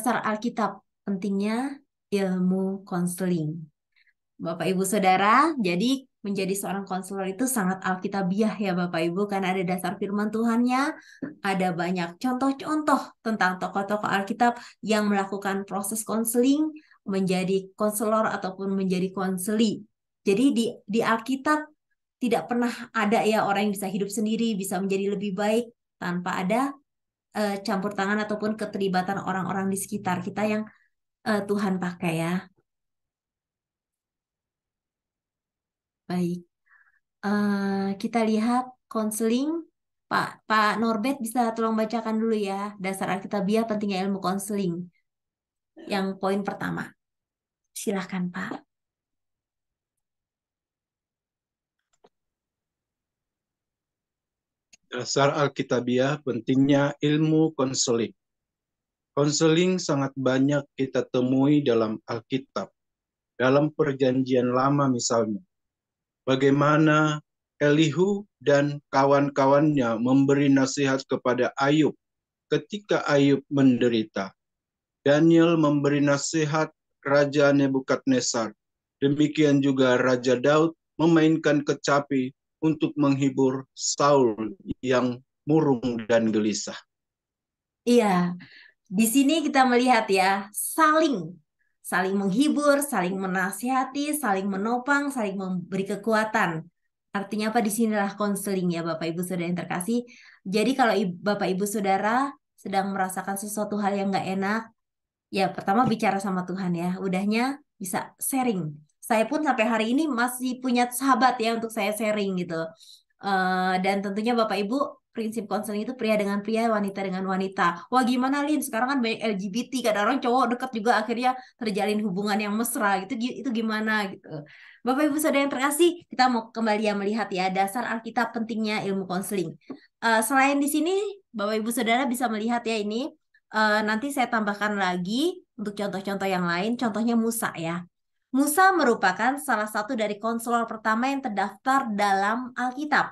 Dasar Alkitab, pentingnya ilmu konseling. Bapak Ibu Saudara, jadi menjadi seorang konselor itu sangat alkitabiah ya Bapak Ibu, karena ada dasar firman Tuhannya, ada banyak contoh-contoh tentang tokoh-tokoh Alkitab yang melakukan proses konseling menjadi konselor ataupun menjadi konseli. Jadi di Alkitab tidak pernah ada ya orang yang bisa hidup sendiri, bisa menjadi lebih baik tanpa ada campur tangan ataupun keterlibatan orang-orang di sekitar kita yang Tuhan pakai ya. Baik. Kita lihat konseling. Pak Norbert bisa tolong bacakan dulu ya. Dasar Alkitabiah pentingnya ilmu konseling. Yang poin pertama. Silahkan Pak. Dasar Alkitabiah pentingnya ilmu konseling. Konseling sangat banyak kita temui dalam Alkitab. Dalam Perjanjian Lama misalnya, bagaimana Elihu dan kawan-kawannya memberi nasihat kepada Ayub ketika Ayub menderita. Daniel memberi nasihat Raja Nebukadnezar. Demikian juga Raja Daud memainkan kecapi untuk menghibur Saul yang murung dan gelisah. Iya, di sini kita melihat ya, saling saling menghibur, saling menasihati, saling menopang, saling memberi kekuatan. Artinya apa di sinilah konseling ya Bapak Ibu Saudara yang terkasih. Jadi kalau Bapak Ibu Saudara sedang merasakan sesuatu hal yang nggak enak, ya pertama bicara sama Tuhan ya. Udahnya bisa sharing. Saya pun sampai hari ini masih punya sahabat ya untuk saya sharing gitu. Dan tentunya Bapak Ibu, prinsip konseling itu pria dengan pria, wanita dengan wanita. Wah gimana Lin? Sekarang kan banyak LGBT, kadang orang cowok dekat juga akhirnya terjalin hubungan yang mesra gitu. Itu gimana gitu. Bapak Ibu Saudara yang terkasih, kita mau kembali ya melihat ya dasar Alkitab pentingnya ilmu konseling. Selain di sini, Bapak Ibu Saudara bisa melihat ya ini. Nanti saya tambahkan lagi untuk contoh-contoh yang lain. Contohnya Musa ya. Musa merupakan salah satu dari konselor pertama yang terdaftar dalam Alkitab.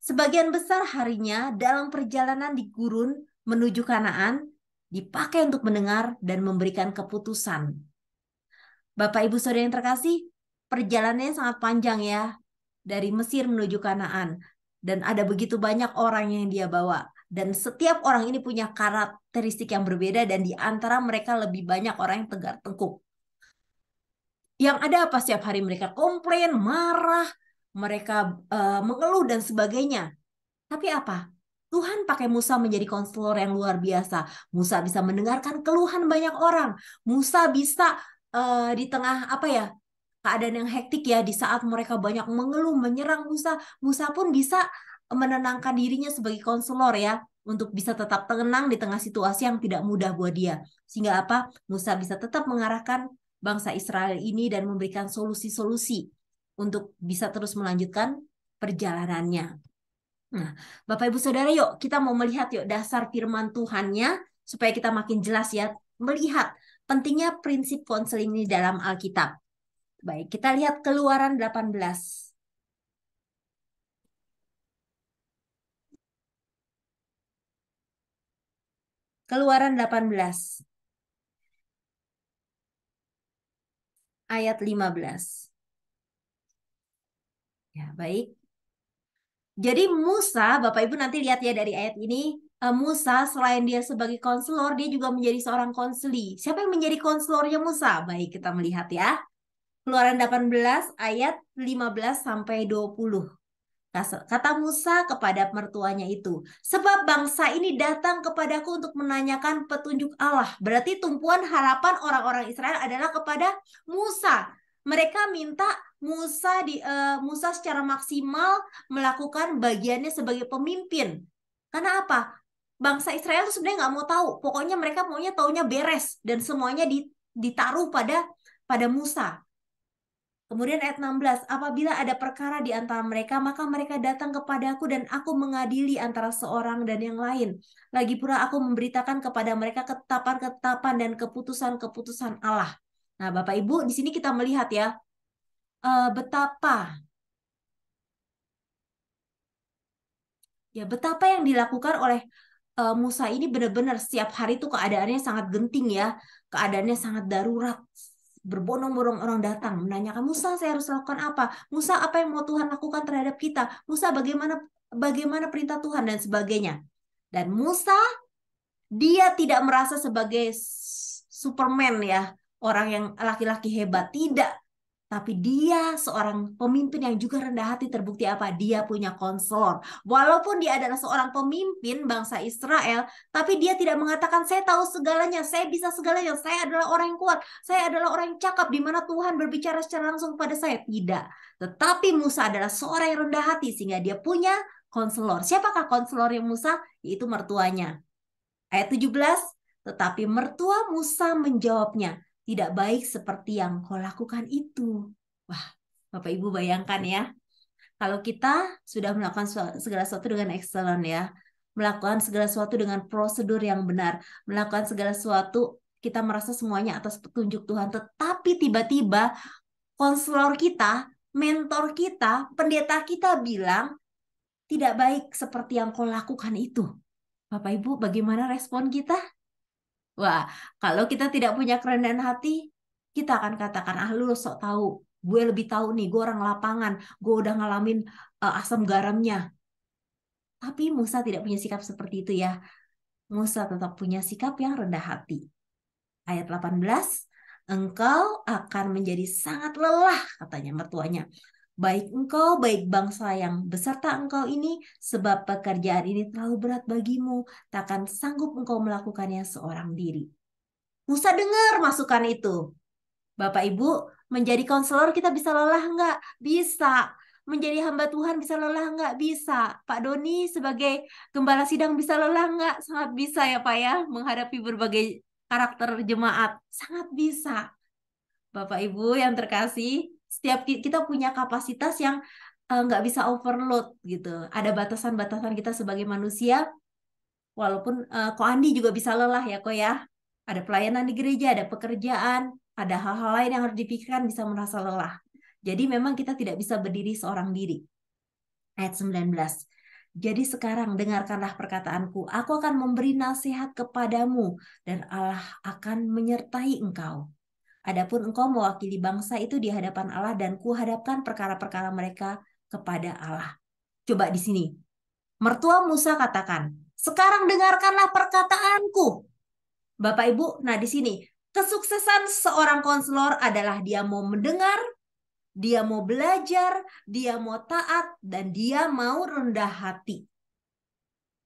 Sebagian besar harinya dalam perjalanan di gurun menuju Kanaan dipakai untuk mendengar dan memberikan keputusan. Bapak Ibu Saudara yang terkasih, perjalanannya sangat panjang ya dari Mesir menuju Kanaan dan ada begitu banyak orang yang dia bawa dan setiap orang ini punya karakteristik yang berbeda dan di antara mereka lebih banyak orang yang tegar tengkuk. Yang ada apa setiap hari mereka komplain, marah, mereka mengeluh dan sebagainya. Tapi apa? Tuhan pakai Musa menjadi konselor yang luar biasa. Musa bisa mendengarkan keluhan banyak orang. Musa bisa di tengah apa ya keadaan yang hektik ya di saat mereka banyak mengeluh menyerang Musa. Musa pun bisa menenangkan dirinya sebagai konselor ya untuk bisa tetap tenang di tengah situasi yang tidak mudah buat dia. Sehingga apa? Musa bisa tetap mengarahkan bangsa Israel ini dan memberikan solusi-solusi untuk bisa terus melanjutkan perjalanannya. Nah, Bapak Ibu Saudara, yuk kita mau melihat yuk dasar firman Tuhannya supaya kita makin jelas ya melihat pentingnya prinsip konseling ini dalam Alkitab. Baik, kita lihat Keluaran 18. Keluaran 18 ayat 15. Ya, baik. Jadi Musa, Bapak Ibu nanti lihat ya dari ayat ini, Musa selain dia sebagai konselor, dia juga menjadi seorang konseli. Siapa yang menjadi konselornya Musa? Baik, kita melihat ya. Keluaran 18 ayat 15 sampai 20. Kata Musa kepada mertuanya itu, sebab bangsa ini datang kepadaku untuk menanyakan petunjuk Allah. Berarti tumpuan harapan orang-orang Israel adalah kepada Musa. Mereka minta Musa secara maksimal melakukan bagiannya sebagai pemimpin. Karena apa? Bangsa Israel itu sebenarnya nggak mau tahu. Pokoknya mereka maunya taunya beres dan semuanya ditaruh pada Musa. Kemudian ayat 16, apabila ada perkara di antara mereka, maka mereka datang kepadaku dan aku mengadili antara seorang dan yang lain. Lagi pula aku memberitakan kepada mereka ketetapan-ketetapan dan keputusan-keputusan Allah. Nah, Bapak Ibu, di sini kita melihat ya, betapa yang dilakukan oleh Musa ini benar-benar setiap hari tuh keadaannya sangat genting ya, keadaannya sangat darurat. Berbondong-bondong orang datang menanyakan, Musa, saya harus lakukan apa? Musa, apa yang mau Tuhan lakukan terhadap kita? Musa, bagaimana bagaimana perintah Tuhan dan sebagainya. Dan Musa, dia tidak merasa sebagai Superman ya, orang yang laki-laki hebat, tidak. Tapi dia seorang pemimpin yang juga rendah hati. Terbukti apa? Dia punya konselor. Walaupun dia adalah seorang pemimpin bangsa Israel, tapi dia tidak mengatakan saya tahu segalanya, saya bisa segalanya, saya adalah orang yang kuat, saya adalah orang yang cakap di mana Tuhan berbicara secara langsung kepada saya. Tidak. Tetapi Musa adalah seorang yang rendah hati sehingga dia punya konselor. Siapakah konselor yang Musa? Yaitu mertuanya. Ayat 17, tetapi mertua Musa menjawabnya, tidak baik seperti yang kau lakukan itu. Wah, Bapak Ibu bayangkan ya, kalau kita sudah melakukan segala sesuatu dengan excellent ya, melakukan segala sesuatu dengan prosedur yang benar, melakukan segala sesuatu, kita merasa semuanya atas petunjuk Tuhan, tetapi tiba-tiba konselor kita, mentor kita, pendeta kita bilang, tidak baik seperti yang kau lakukan itu. Bapak Ibu, bagaimana respon kita? Wah, kalau kita tidak punya kerendahan hati, kita akan katakan, ah lu sok tahu, gue lebih tahu nih, gue orang lapangan, gue udah ngalamin asam garamnya. Tapi Musa tidak punya sikap seperti itu ya. Musa tetap punya sikap yang rendah hati. Ayat 18, engkau akan menjadi sangat lelah, katanya mertuanya. Baik engkau, baik bangsa yang beserta engkau ini, sebab pekerjaan ini terlalu berat bagimu, takkan sanggup engkau melakukannya seorang diri. Musa dengar masukan itu. Bapak Ibu, menjadi konselor kita bisa lelah nggak? Bisa. Menjadi hamba Tuhan bisa lelah nggak? Bisa. Pak Doni sebagai gembala sidang bisa lelah nggak? Sangat bisa ya Pak ya, menghadapi berbagai karakter jemaat. Sangat bisa. Bapak Ibu yang terkasih, setiap kita punya kapasitas yang nggak bisa overload gitu. Ada batasan-batasan kita sebagai manusia. Walaupun Ko Andi juga bisa lelah ya Ko ya. Ada pelayanan di gereja, ada pekerjaan, ada hal-hal lain yang harus dipikirkan bisa merasa lelah. Jadi memang kita tidak bisa berdiri seorang diri. Ayat 19. Jadi sekarang dengarkanlah perkataanku. Aku akan memberi nasihat kepadamu dan Allah akan menyertai engkau. Adapun engkau mewakili bangsa itu di hadapan Allah dan kuhadapkan perkara-perkara mereka kepada Allah. Coba di sini. Mertua Musa katakan, sekarang dengarkanlah perkataanku. Bapak Ibu, nah di sini kesuksesan seorang konselor adalah dia mau mendengar, dia mau belajar, dia mau taat, dan dia mau rendah hati.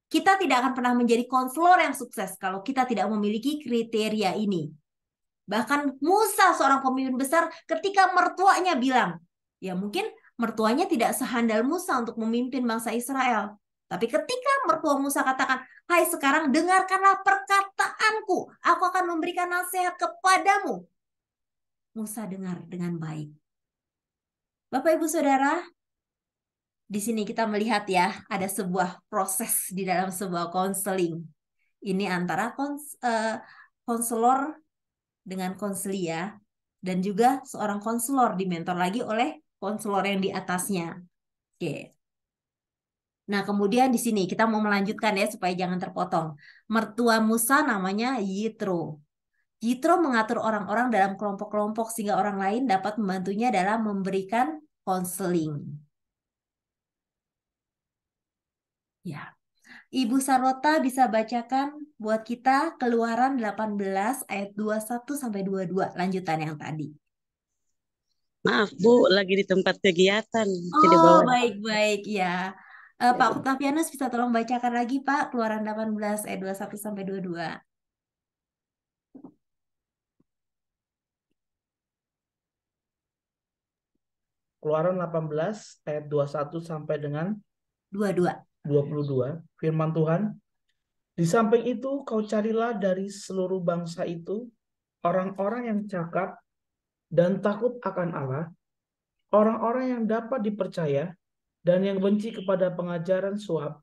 Kita tidak akan pernah menjadi konselor yang sukses kalau kita tidak memiliki kriteria ini. Bahkan Musa seorang pemimpin besar ketika mertuanya bilang, ya mungkin mertuanya tidak sehandal Musa untuk memimpin bangsa Israel. Tapi ketika mertua Musa katakan, hai sekarang dengarkanlah perkataanku, aku akan memberikan nasihat kepadamu. Musa dengar dengan baik. Bapak Ibu Saudara, di sini kita melihat ya, ada sebuah proses di dalam sebuah konseling. Ini antara konselor dengan konselia, dan juga seorang konselor dimentor lagi oleh konselor yang di atasnya. Oke. Nah, kemudian di sini kita mau melanjutkan ya supaya jangan terpotong. Mertua Musa namanya Yitro. Yitro mengatur orang-orang dalam kelompok-kelompok sehingga orang lain dapat membantunya dalam memberikan konseling. Ya. Ibu Sarota bisa bacakan buat kita Keluaran 18 ayat 21 sampai 22 lanjutan yang tadi. Maaf Bu, lagi di tempat kegiatan, jadi Oh, bawa. baik-baik ya. Pak Octavianus bisa tolong bacakan lagi Pak Keluaran 18 ayat 21 sampai 22. Keluaran 18 ayat 21 sampai dengan 22. 22. Firman Tuhan, di samping itu kau carilah dari seluruh bangsa itu orang-orang yang cakap dan takut akan Allah, orang-orang yang dapat dipercaya dan yang benci kepada pengajaran suap,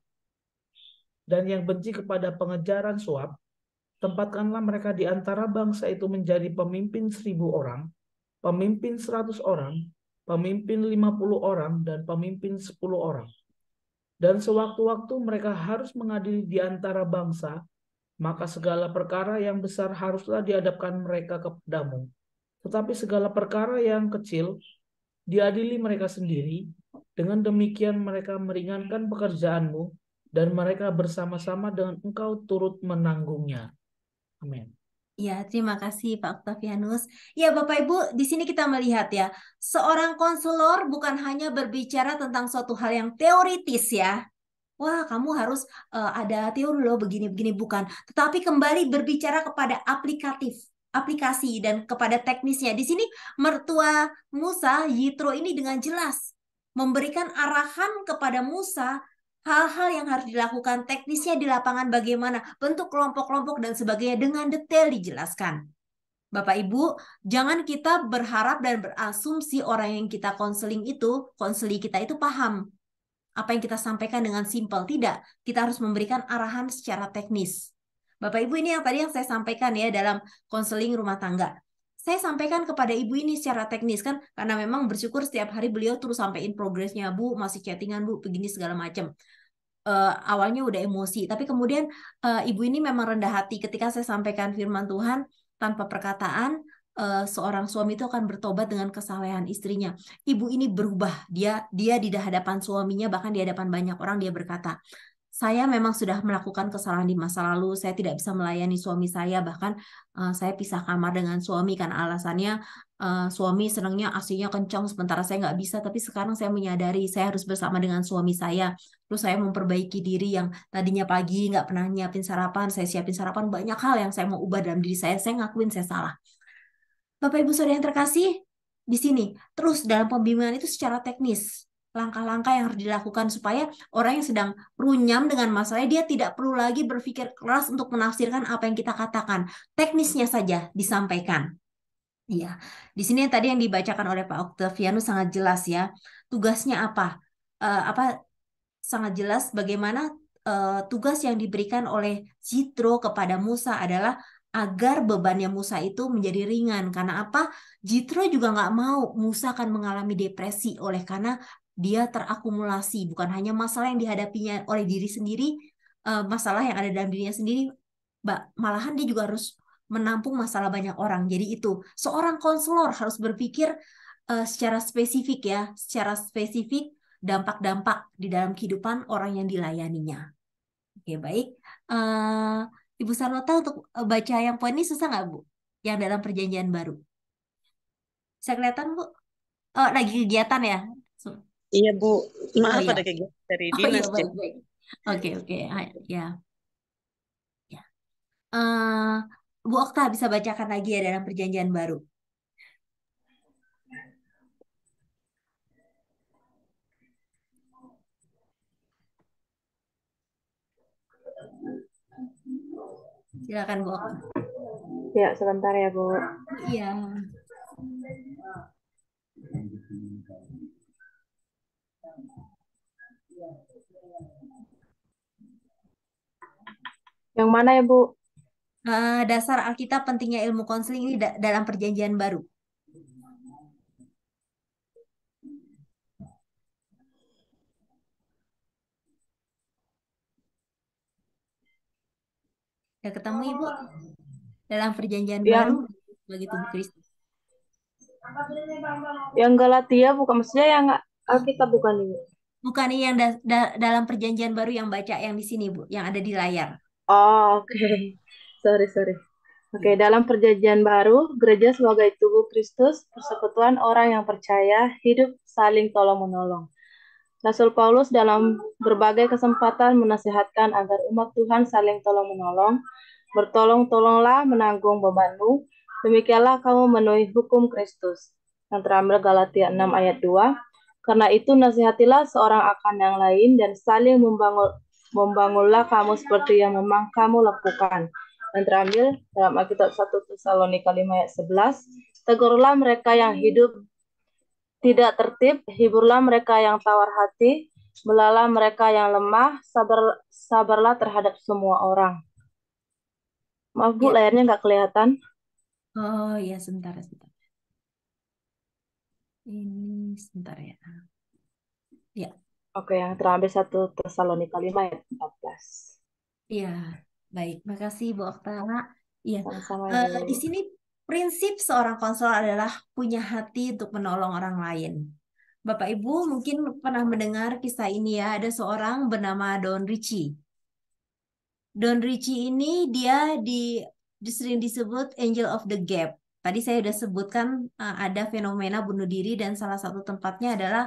tempatkanlah mereka di antara bangsa itu menjadi pemimpin 1.000 orang, pemimpin 100 orang, pemimpin 50 orang, dan pemimpin 10 orang. Dan sewaktu-waktu mereka harus mengadili di antara bangsa, maka segala perkara yang besar haruslah dihadapkan mereka kepadamu. Tetapi segala perkara yang kecil diadili mereka sendiri. Dengan demikian mereka meringankan pekerjaanmu dan mereka bersama-sama dengan engkau turut menanggungnya. Amin. Ya, terima kasih Pak Octavianus. Ya, Bapak Ibu, di sini kita melihat ya, seorang konselor bukan hanya berbicara tentang suatu hal yang teoritis ya. Wah, kamu harus ada teori loh begini-begini, bukan. Tetapi kembali berbicara kepada aplikasi dan kepada teknisnya. Di sini mertua Musa, Yitro ini dengan jelas memberikan arahan kepada Musa hal-hal yang harus dilakukan, teknisnya di lapangan bagaimana, bentuk kelompok-kelompok dan sebagainya dengan detail dijelaskan. Bapak Ibu, jangan kita berharap dan berasumsi orang yang kita konseli kita itu paham apa yang kita sampaikan dengan simpel. Tidak, kita harus memberikan arahan secara teknis. Bapak Ibu, ini yang tadi yang saya sampaikan ya dalam konseling rumah tangga. Saya sampaikan kepada ibu ini secara teknis kan, karena memang bersyukur setiap hari beliau terus sampaikan progresnya, Bu, masih chattingan Bu, begini segala macam. Awalnya udah emosi, tapi kemudian ibu ini memang rendah hati ketika saya sampaikan firman Tuhan tanpa perkataan. Seorang suami itu akan bertobat dengan kesalehan istrinya. Ibu ini berubah, dia di hadapan suaminya, bahkan di hadapan banyak orang dia berkata, saya memang sudah melakukan kesalahan di masa lalu, saya tidak bisa melayani suami saya, bahkan saya pisah kamar dengan suami karena alasannya suami senangnya AC-nya kencang sementara saya nggak bisa, tapi sekarang saya menyadari saya harus bersama dengan suami saya. Terus saya memperbaiki diri yang tadinya pagi nggak pernah nyiapin sarapan, saya siapin sarapan, banyak hal yang saya mau ubah dalam diri saya ngakuin saya salah. Bapak Ibu Saudara yang terkasih, di sini terus dalam pembimbingan itu secara teknis, langkah-langkah yang harus dilakukan supaya orang yang sedang runyam dengan masalahnya dia tidak perlu lagi berpikir keras untuk menafsirkan apa yang kita katakan. Teknisnya saja disampaikan. Iya, di sini yang tadi yang dibacakan oleh Pak Octavianus sangat jelas ya. Tugasnya apa? Apa sangat jelas bagaimana tugas yang diberikan oleh Jitro kepada Musa adalah agar bebannya Musa itu menjadi ringan. Karena apa? Jitro juga nggak mau Musa akan mengalami depresi oleh karena dia terakumulasi. Bukan hanya masalah yang dihadapinya oleh diri sendiri, masalah yang ada dalam dirinya sendiri, malahan dia juga harus menampung masalah banyak orang. Jadi itu, seorang konselor harus berpikir secara spesifik ya, secara spesifik dampak-dampak di dalam kehidupan orang yang dilayaninya. Oke, baik. Eh, Ibu Sarnota untuk baca yang poin ini susah nggak, Bu? Yang dalam perjanjian baru. Bisa kelihatan, Bu? Oh, lagi kegiatan ya? Iya, Bu. Oh Maaf iya. ada kegiatan dari Oh iya, dinas. baik, baik. Oke, oke. Ya. Ya. Eh, Bu Okta bisa bacakan lagi ya dalam perjanjian baru. Silakan, Bu Okta. Ya, sebentar ya, Bu. Iya. Yang mana ya, Bu? Dasar Alkitab pentingnya ilmu konseling ini dalam perjanjian baru. Udah ketemu Ibu? Dalam perjanjian baru Yang bagi tubuh Kristus. yang Galatia bukan, maksudnya yang Alkitab bukan, Ibu. Bukan ini yang dalam perjanjian baru yang baca yang di sini, Bu, yang ada di layar. Oh, oke. Sorry. Oke, dalam perjanjian baru, gereja sebagai tubuh Kristus, persekutuan orang yang percaya, hidup saling tolong-menolong. Rasul Paulus dalam berbagai kesempatan menasihatkan agar umat Tuhan saling tolong-menolong, bertolong-tolonglah menanggung bebanmu, demikianlah kamu memenuhi hukum Kristus. Yang terambil Galatia 6 ayat 2. Karena itu nasihatilah seorang akan yang lain dan saling membangunlah kamu seperti yang memang kamu lakukan. Dan terambil dalam Alkitab 1 Tesalonika 5 ayat 11. Tegurlah mereka yang hidup tidak tertib, hiburlah mereka yang tawar hati, belalah mereka yang lemah, sabarlah terhadap semua orang. Maaf, Bu, Ya. layarnya nggak kelihatan. Oh ya, sebentar. Ini sebentar ya. Ya. Oke, yang terambil 1 Tesalonika 5 ayat 14. Iya, baik. Makasih Bu Oktara. Iya, Sama-sama Ibu. di sini prinsip seorang konselor adalah punya hati untuk menolong orang lain. Bapak Ibu mungkin pernah mendengar kisah ini ya. Ada seorang bernama Don Ritchie. Don Ritchie ini dia sering disebut Angel of the Gap. Tadi saya sudah sebutkan ada fenomena bunuh diri dan salah satu tempatnya adalah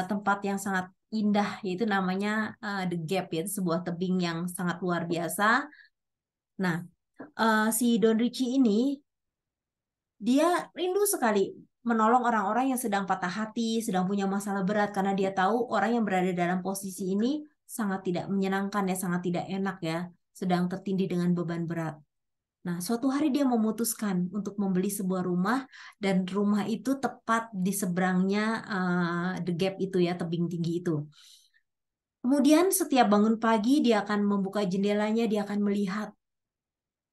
tempat yang sangat indah yaitu namanya The Gap, yaitu sebuah tebing yang sangat luar biasa. Nah, si Don Ritchie ini dia rindu sekali menolong orang-orang yang sedang patah hati, sedang punya masalah berat karena dia tahu orang yang berada dalam posisi ini sangat tidak menyenangkan ya, sangat tidak enak ya, sedang tertindih dengan beban berat. Nah, suatu hari dia memutuskan untuk membeli sebuah rumah dan rumah itu tepat di seberangnya The Gap itu ya, tebing tinggi itu. Kemudian setiap bangun pagi dia akan membuka jendelanya, dia akan melihat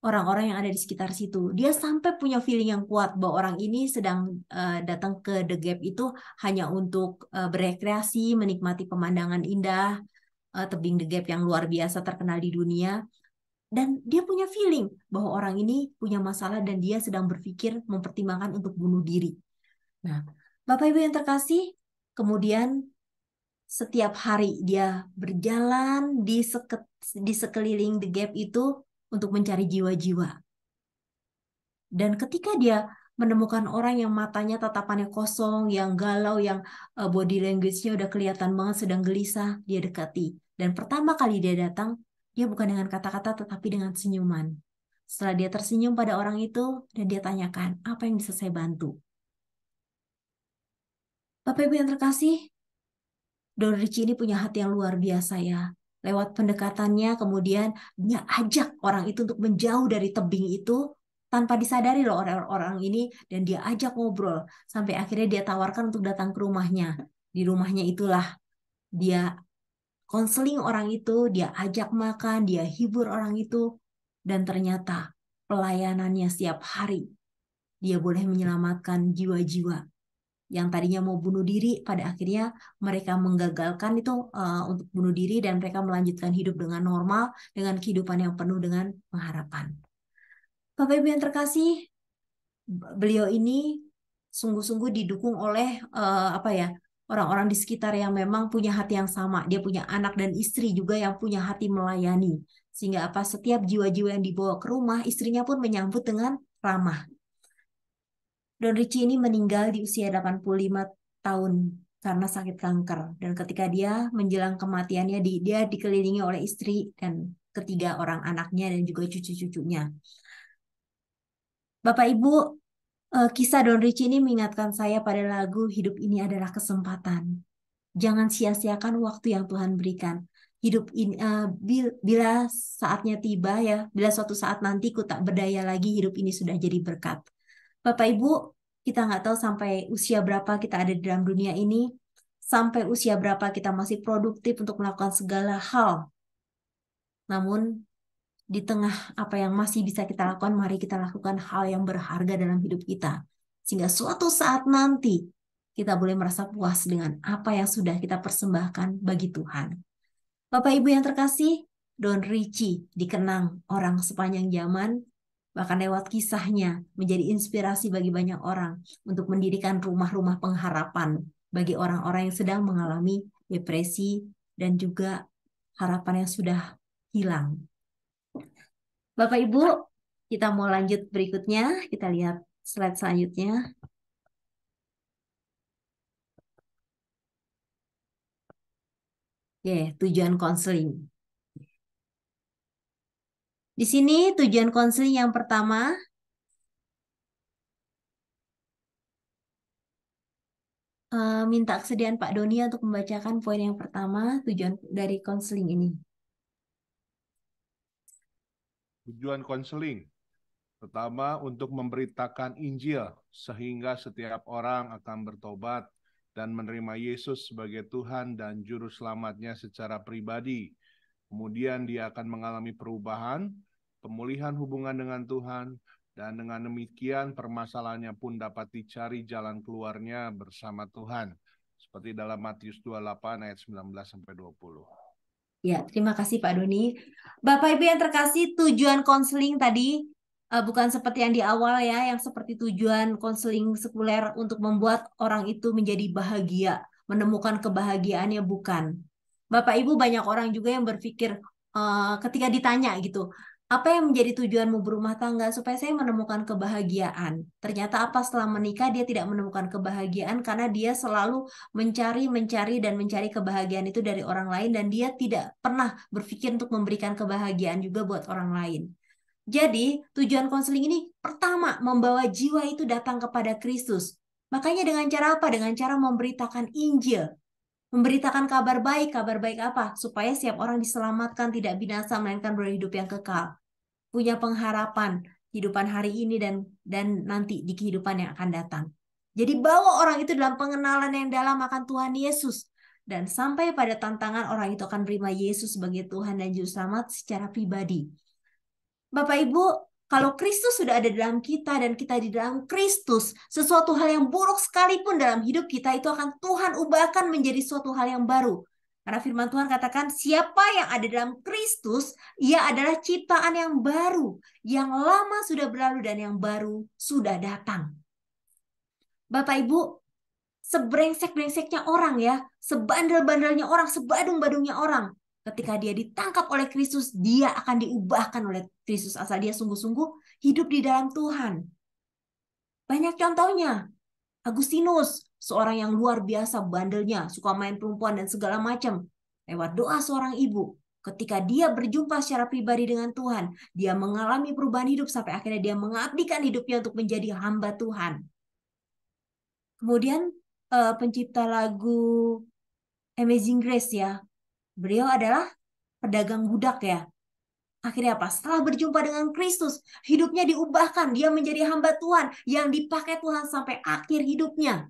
orang-orang yang ada di sekitar situ. Dia sampai punya feeling yang kuat bahwa orang ini sedang datang ke The Gap itu hanya untuk berekreasi, menikmati pemandangan indah, tebing The Gap yang luar biasa terkenal di dunia. Dan dia punya feeling bahwa orang ini punya masalah dan dia sedang berpikir mempertimbangkan untuk bunuh diri. Nah, Bapak Ibu yang terkasih, kemudian setiap hari dia berjalan di sekeliling The Gap itu untuk mencari jiwa-jiwa. Dan ketika dia menemukan orang yang matanya tatapannya kosong, yang galau, yang body language-nya udah kelihatan banget sedang gelisah, dia dekati. Dan pertama kali dia datang, dia bukan dengan kata-kata tetapi dengan senyuman. Setelah dia tersenyum pada orang itu, dan dia tanyakan, apa yang bisa saya bantu? Bapak Ibu yang terkasih, Don Ricci ini punya hati yang luar biasa ya. Lewat pendekatannya, kemudian dia ajak orang itu untuk menjauh dari tebing itu tanpa disadari loh orang-orang ini, dan dia ajak ngobrol sampai akhirnya dia tawarkan untuk datang ke rumahnya. Di rumahnya itulah dia konseling orang itu, dia ajak makan, dia hibur orang itu, dan ternyata pelayanannya setiap hari dia boleh menyelamatkan jiwa-jiwa yang tadinya mau bunuh diri, pada akhirnya mereka menggagalkan itu untuk bunuh diri dan mereka melanjutkan hidup dengan normal, dengan kehidupan yang penuh dengan pengharapan. Bapak Ibu yang terkasih, beliau ini sungguh-sungguh didukung oleh apa ya, orang-orang di sekitar yang memang punya hati yang sama. Dia punya anak dan istri juga yang punya hati melayani. Sehingga apa, setiap jiwa-jiwa yang dibawa ke rumah, istrinya pun menyambut dengan ramah. Don Ritchie ini meninggal di usia 85 tahun karena sakit kanker. Dan ketika dia menjelang kematiannya, dia dikelilingi oleh istri dan ketiga orang anaknya dan juga cucu-cucunya. Bapak Ibu, kisah Don Ritchie ini mengingatkan saya pada lagu Hidup Ini Adalah Kesempatan. Jangan sia-siakan waktu yang Tuhan berikan. Hidup ini, bila saatnya tiba ya, bila suatu saat nanti ku tak berdaya lagi, hidup ini sudah jadi berkat. Bapak Ibu, kita nggak tahu sampai usia berapa kita ada di dalam dunia ini, sampai usia berapa kita masih produktif untuk melakukan segala hal. Namun, di tengah apa yang masih bisa kita lakukan, mari kita lakukan hal yang berharga dalam hidup kita. Sehingga suatu saat nanti, kita boleh merasa puas dengan apa yang sudah kita persembahkan bagi Tuhan. Bapak Ibu yang terkasih, Don Ritchie dikenang orang sepanjang zaman, bahkan lewat kisahnya menjadi inspirasi bagi banyak orang untuk mendirikan rumah-rumah pengharapan bagi orang-orang yang sedang mengalami depresi dan juga harapan yang sudah hilang. Bapak Ibu, kita mau lanjut berikutnya, kita lihat slide selanjutnya. Oke, tujuan konseling. Di sini tujuan konseling yang pertama, minta kesediaan Pak Doni untuk membacakan poin yang pertama, tujuan dari konseling ini. Tujuan konseling pertama untuk memberitakan Injil sehingga setiap orang akan bertobat dan menerima Yesus sebagai Tuhan dan Juru Selamatnya secara pribadi. Kemudian dia akan mengalami perubahan, pemulihan hubungan dengan Tuhan, dan dengan demikian permasalahannya pun dapat dicari jalan keluarnya bersama Tuhan. seperti dalam Matius 28 ayat 19 sampai 20. Ya, terima kasih Pak Doni. Bapak Ibu yang terkasih, tujuan konseling tadi bukan seperti yang di awal ya, yang seperti tujuan konseling sekuler untuk membuat orang itu menjadi bahagia, menemukan kebahagiaannya, bukan. Bapak Ibu, banyak orang juga yang berpikir ketika ditanya gitu, apa yang menjadi tujuanmu berumah tangga? Supaya saya menemukan kebahagiaan. Ternyata apa, setelah menikah dia tidak menemukan kebahagiaan karena dia selalu mencari kebahagiaan itu dari orang lain, dan dia tidak pernah berpikir untuk memberikan kebahagiaan juga buat orang lain. Jadi, tujuan konseling ini pertama, membawa jiwa itu datang kepada Kristus. Makanya dengan cara apa? Dengan cara memberitakan Injil. Memberitakan kabar baik. Kabar baik apa? Supaya setiap orang diselamatkan, tidak binasa, melainkan berhidup yang kekal. Punya pengharapan kehidupan hari ini dan nanti di kehidupan yang akan datang. Jadi bawa orang itu dalam pengenalan yang dalam akan Tuhan Yesus. Dan sampai pada tantangan orang itu akan menerima Yesus sebagai Tuhan dan Juru Selamat secara pribadi. Bapak Ibu, kalau Kristus sudah ada dalam kita dan kita di dalam Kristus, sesuatu hal yang buruk sekalipun dalam hidup kita itu akan Tuhan ubahkan menjadi suatu hal yang baru. Karena firman Tuhan katakan, siapa yang ada dalam Kristus, ia adalah ciptaan yang baru. Yang lama sudah berlalu dan yang baru sudah datang. Bapak Ibu, sebrengsek-brengseknya orang ya, sebandel-bandelnya orang, sebadung-badungnya orang, ketika dia ditangkap oleh Kristus, dia akan diubahkan oleh Kristus asal dia sungguh-sungguh hidup di dalam Tuhan. Banyak contohnya. Agustinus, seorang yang luar biasa bandelnya, suka main perempuan dan segala macam. Lewat doa seorang ibu, ketika dia berjumpa secara pribadi dengan Tuhan, dia mengalami perubahan hidup sampai akhirnya dia mengabdikan hidupnya untuk menjadi hamba Tuhan. Kemudian pencipta lagu Amazing Grace ya, beliau adalah pedagang budak ya. Akhirnya apa? Setelah berjumpa dengan Kristus, hidupnya diubahkan. Dia menjadi hamba Tuhan yang dipakai Tuhan sampai akhir hidupnya.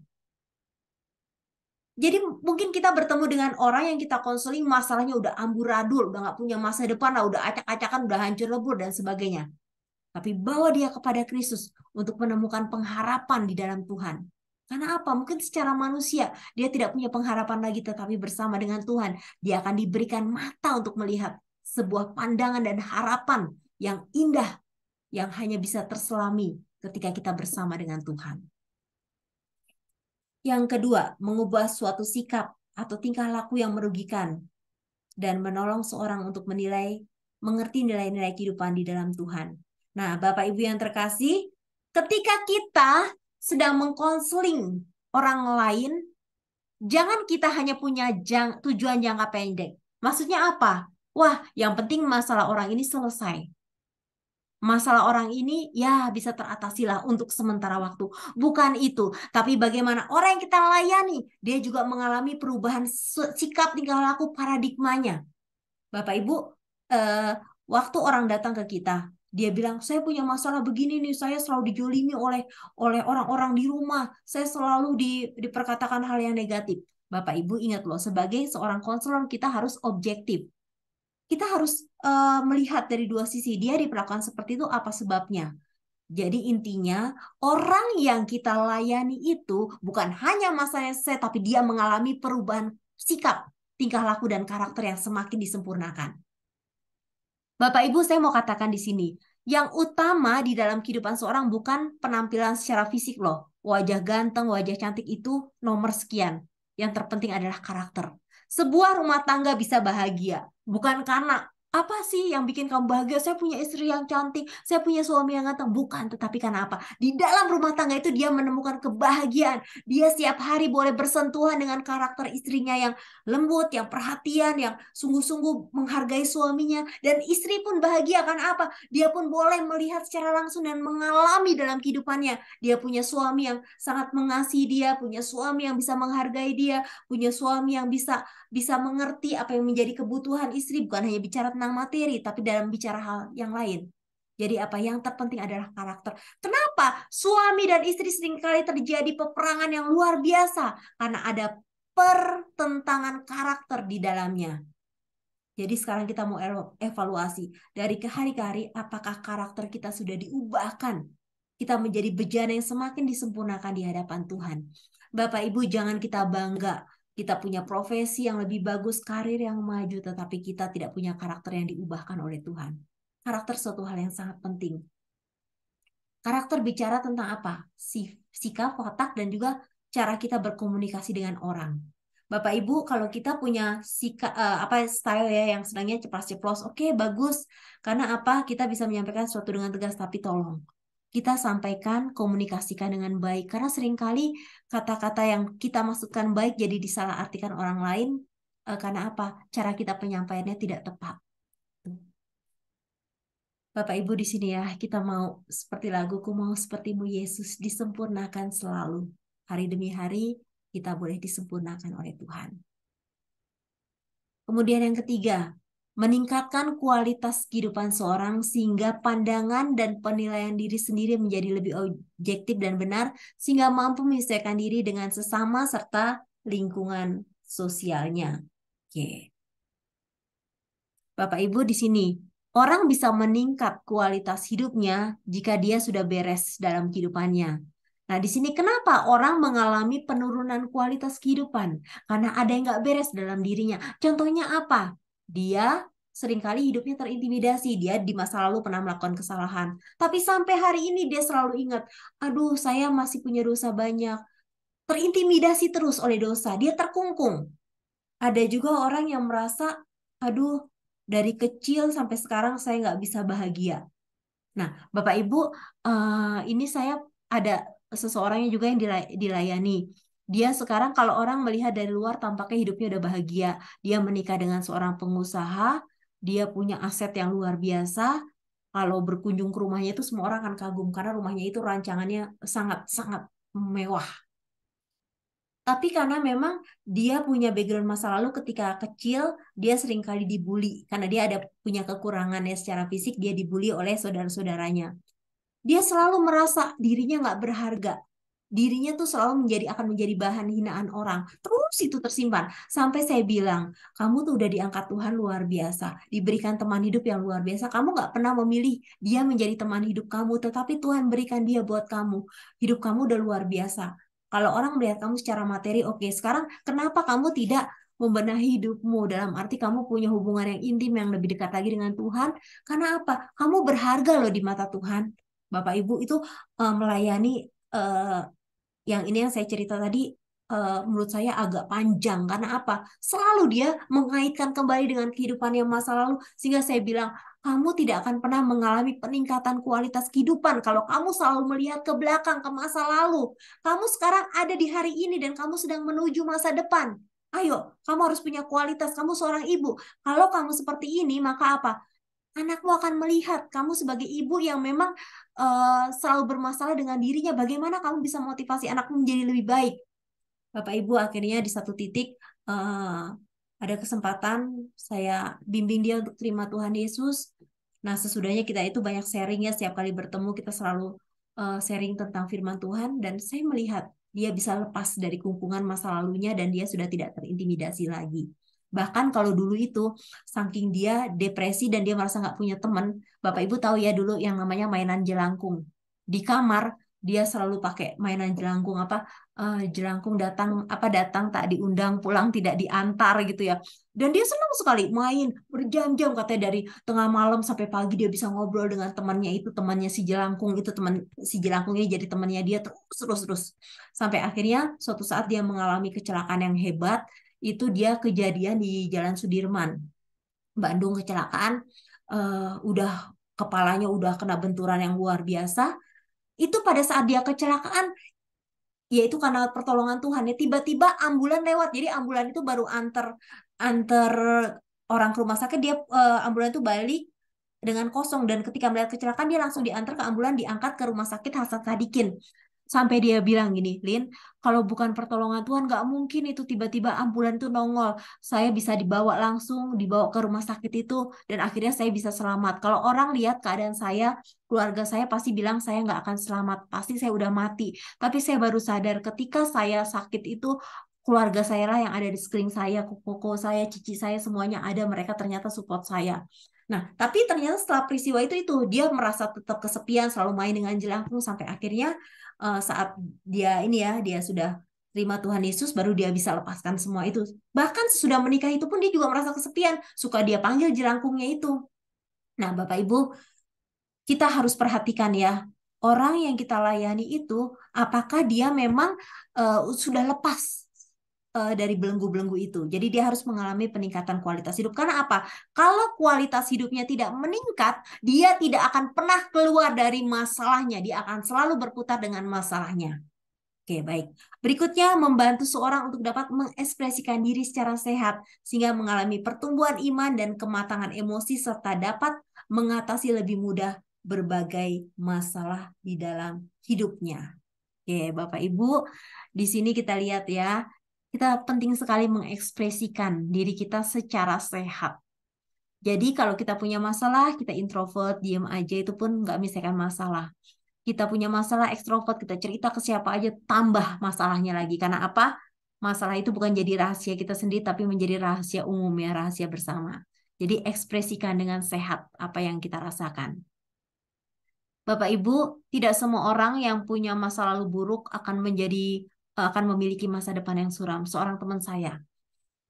Jadi mungkin kita bertemu dengan orang yang kita konseling, masalahnya udah amburadul, udah nggak punya masa depan lah, udah acak-acakan, udah hancur lebur dan sebagainya. Tapi bawa dia kepada Kristus untuk menemukan pengharapan di dalam Tuhan. Karena apa? Mungkin secara manusia dia tidak punya pengharapan lagi, tetapi bersama dengan Tuhan dia akan diberikan mata untuk melihat sebuah pandangan dan harapan yang indah yang hanya bisa terselami ketika kita bersama dengan Tuhan. Yang kedua, mengubah suatu sikap atau tingkah laku yang merugikan dan menolong seorang untuk mengerti nilai-nilai kehidupan di dalam Tuhan. Nah, Bapak Ibu yang terkasih, ketika kita sedang mengkonseling orang lain, jangan kita hanya punya tujuan jangka pendek. Maksudnya apa? Wah, yang penting masalah orang ini selesai. Masalah orang ini ya bisa teratasi lah untuk sementara waktu. Bukan itu, tapi bagaimana orang yang kita layani, dia juga mengalami perubahan sikap tingkah laku paradigmanya. Bapak Ibu, waktu orang datang ke kita, dia bilang, saya punya masalah begini nih, saya selalu dijolimi oleh orang-orang di rumah, saya selalu diperkatakan hal yang negatif. Bapak Ibu ingat loh, sebagai seorang konselor kita harus objektif. Kita harus melihat dari dua sisi, dia diperlakukan seperti itu apa sebabnya. Jadi intinya orang yang kita layani itu bukan hanya masalahnya selesai, tapi dia mengalami perubahan sikap, tingkah laku dan karakter yang semakin disempurnakan. Bapak Ibu, saya mau katakan di sini, yang utama di dalam kehidupan seorang bukan penampilan secara fisik loh. Wajah ganteng, wajah cantik itu nomor sekian. Yang terpenting adalah karakter. Sebuah rumah tangga bisa bahagia bukan karena apa sih yang bikin kamu bahagia? Saya punya istri yang cantik, saya punya suami yang ganteng. Bukan, tetapi karena apa? Di dalam rumah tangga itu dia menemukan kebahagiaan. Dia setiap hari boleh bersentuhan dengan karakter istrinya yang lembut, yang perhatian, yang sungguh-sungguh menghargai suaminya. Dan istri pun bahagia karena apa? Dia pun boleh melihat secara langsung dan mengalami dalam kehidupannya. Dia punya suami yang sangat mengasihi dia, punya suami yang bisa menghargai dia, punya suami yang bisa mengerti apa yang menjadi kebutuhan istri, bukan hanya bicara tentang materi, tapi dalam bicara hal yang lain. Jadi apa yang terpenting adalah karakter. Kenapa suami dan istri seringkali terjadi peperangan yang luar biasa? Karena ada pertentangan karakter di dalamnya. Jadi sekarang kita mau evaluasi dari hari ke hari, apakah karakter kita sudah diubahkan kita menjadi bejana yang semakin disempurnakan di hadapan Tuhan. Bapak Ibu, jangan kita bangga kita punya profesi yang lebih bagus, karir yang maju, tetapi kita tidak punya karakter yang diubahkan oleh Tuhan. Karakter suatu hal yang sangat penting. Karakter bicara tentang apa? Sikap, watak, dan juga cara kita berkomunikasi dengan orang. Bapak Ibu, kalau kita punya sikap style ya yang senangnya ceplas-ceplos, oke, bagus. Karena apa? Kita bisa menyampaikan sesuatu dengan tegas, tapi tolong kita sampaikan, komunikasikan dengan baik. Karena seringkali kata-kata yang kita maksudkan baik jadi disalahartikan orang lain. Karena apa? Cara kita penyampaiannya tidak tepat. Bapak Ibu di sini ya, kita mau seperti laguku, mau sepertimu Yesus, disempurnakan selalu. Hari demi hari kita boleh disempurnakan oleh Tuhan. Kemudian yang ketiga, meningkatkan kualitas kehidupan seorang sehingga pandangan dan penilaian diri sendiri menjadi lebih objektif dan benar, sehingga mampu menyesuaikan diri dengan sesama serta lingkungan sosialnya. Oke. Bapak Ibu di sini, orang bisa meningkat kualitas hidupnya jika dia sudah beres dalam kehidupannya. Nah, di sini kenapa orang mengalami penurunan kualitas kehidupan? Karena ada yang nggak beres dalam dirinya. Contohnya apa? Dia seringkali hidupnya terintimidasi. Dia di masa lalu pernah melakukan kesalahan. Tapi sampai hari ini dia selalu ingat, aduh saya masih punya dosa banyak. Terintimidasi terus oleh dosa. Dia terkungkung. Ada juga orang yang merasa, aduh dari kecil sampai sekarang saya nggak bisa bahagia. Nah, Bapak Ibu, ini saya ada seseorang yang juga yang dilayani. Dia sekarang kalau orang melihat dari luar tampaknya hidupnya udah bahagia. Dia menikah dengan seorang pengusaha, dia punya aset yang luar biasa. Kalau berkunjung ke rumahnya itu semua orang akan kagum karena rumahnya itu rancangannya sangat-sangat mewah. Tapi karena memang dia punya background masa lalu ketika kecil, dia seringkali dibully. Karena dia ada punya kekurangan ya secara fisik, dia dibully oleh saudara-saudaranya. Dia selalu merasa dirinya nggak berharga. Dirinya tuh selalu akan menjadi bahan hinaan orang. Terus itu tersimpan. Sampai saya bilang, kamu tuh udah diangkat Tuhan luar biasa. Diberikan teman hidup yang luar biasa. Kamu nggak pernah memilih dia menjadi teman hidup kamu. Tetapi Tuhan berikan dia buat kamu. Hidup kamu udah luar biasa. Kalau orang melihat kamu secara materi, oke. Sekarang kenapa kamu tidak membenahi hidupmu? Dalam arti kamu punya hubungan yang intim yang lebih dekat lagi dengan Tuhan. Karena apa? Kamu berharga loh di mata Tuhan. Bapak Ibu itu melayani yang ini yang saya cerita tadi menurut saya agak panjang. Karena apa? Selalu dia mengaitkan kembali dengan kehidupan yang masa lalu. Sehingga saya bilang, kamu tidak akan pernah mengalami peningkatan kualitas kehidupan kalau kamu selalu melihat ke belakang, ke masa lalu. Kamu sekarang ada di hari ini dan kamu sedang menuju masa depan. Ayo, kamu harus punya kualitas. Kamu seorang ibu. Kalau kamu seperti ini, maka apa? Anakmu akan melihat kamu sebagai ibu yang memang selalu bermasalah dengan dirinya. Bagaimana kamu bisa motivasi anakmu menjadi lebih baik? Bapak Ibu, akhirnya di satu titik ada kesempatan saya bimbing dia untuk terima Tuhan Yesus. Nah, sesudahnya kita itu banyak sharing ya, setiap kali bertemu kita selalu sharing tentang firman Tuhan, dan saya melihat dia bisa lepas dari kungkungan masa lalunya dan dia sudah tidak terintimidasi lagi. Bahkan kalau dulu itu saking dia depresi dan dia merasa nggak punya teman, Bapak Ibu tahu ya dulu yang namanya mainan jelangkung. Di kamar dia selalu pakai mainan jelangkung jelangkung datang tak diundang, pulang tidak diantar gitu ya. Dan dia senang sekali main berjam-jam, katanya dari tengah malam sampai pagi dia bisa ngobrol dengan temannya itu, temannya si jelangkung itu, teman si jelangkung ini jadi temannya dia terus. Sampai akhirnya suatu saat dia mengalami kecelakaan yang hebat. Itu dia kejadian di Jalan Sudirman, Bandung, kecelakaan. Udah kepalanya udah kena benturan yang luar biasa. Itu pada saat dia kecelakaan, yaitu karena pertolongan Tuhan ya, tiba-tiba ambulan lewat. Jadi ambulan itu baru antar orang ke rumah sakit, dia ambulan itu balik dengan kosong, dan ketika melihat kecelakaan dia langsung diantar ke ambulan, diangkat ke rumah sakit Hasan Sadikin. Sampai dia bilang gini, Lin, kalau bukan pertolongan Tuhan nggak mungkin itu tiba-tiba ambulan itu nongol. Saya bisa dibawa ke rumah sakit itu, dan akhirnya saya bisa selamat. Kalau orang lihat keadaan saya, keluarga saya pasti bilang saya nggak akan selamat, pasti saya udah mati. Tapi saya baru sadar ketika saya sakit itu, keluarga saya lah yang ada di sekeliling saya, koko saya, cici saya, semuanya ada, mereka ternyata support saya. Nah, tapi ternyata setelah peristiwa itu dia merasa tetap kesepian, selalu main dengan jelangkung sampai akhirnya saat dia sudah terima Tuhan Yesus, baru dia bisa lepaskan semua itu. Bahkan sesudah menikah itu pun dia juga merasa kesepian, suka dia panggil jelangkungnya itu. Nah, Bapak Ibu, kita harus perhatikan ya, orang yang kita layani itu apakah dia memang sudah lepas dari belenggu-belenggu itu. Jadi dia harus mengalami peningkatan kualitas hidup. Karena apa? Kalau kualitas hidupnya tidak meningkat, dia tidak akan pernah keluar dari masalahnya. Dia akan selalu berputar dengan masalahnya. Oke, baik. Berikutnya, membantu seorang untuk dapat mengekspresikan diri secara sehat, sehingga mengalami pertumbuhan iman dan kematangan emosi, serta dapat mengatasi lebih mudah berbagai masalah di dalam hidupnya. Oke, Bapak Ibu, di sini kita lihat ya, kita penting sekali mengekspresikan diri kita secara sehat. Jadi kalau kita punya masalah, kita introvert, diam aja, itu pun nggak menyelesaikan masalah. Kita punya masalah ekstrovert, kita cerita ke siapa aja, tambah masalahnya lagi. Karena apa? Masalah itu bukan jadi rahasia kita sendiri, tapi menjadi rahasia umum ya, rahasia bersama. Jadi ekspresikan dengan sehat apa yang kita rasakan. Bapak Ibu, tidak semua orang yang punya masa lalu buruk akan memiliki masa depan yang suram. Seorang teman saya,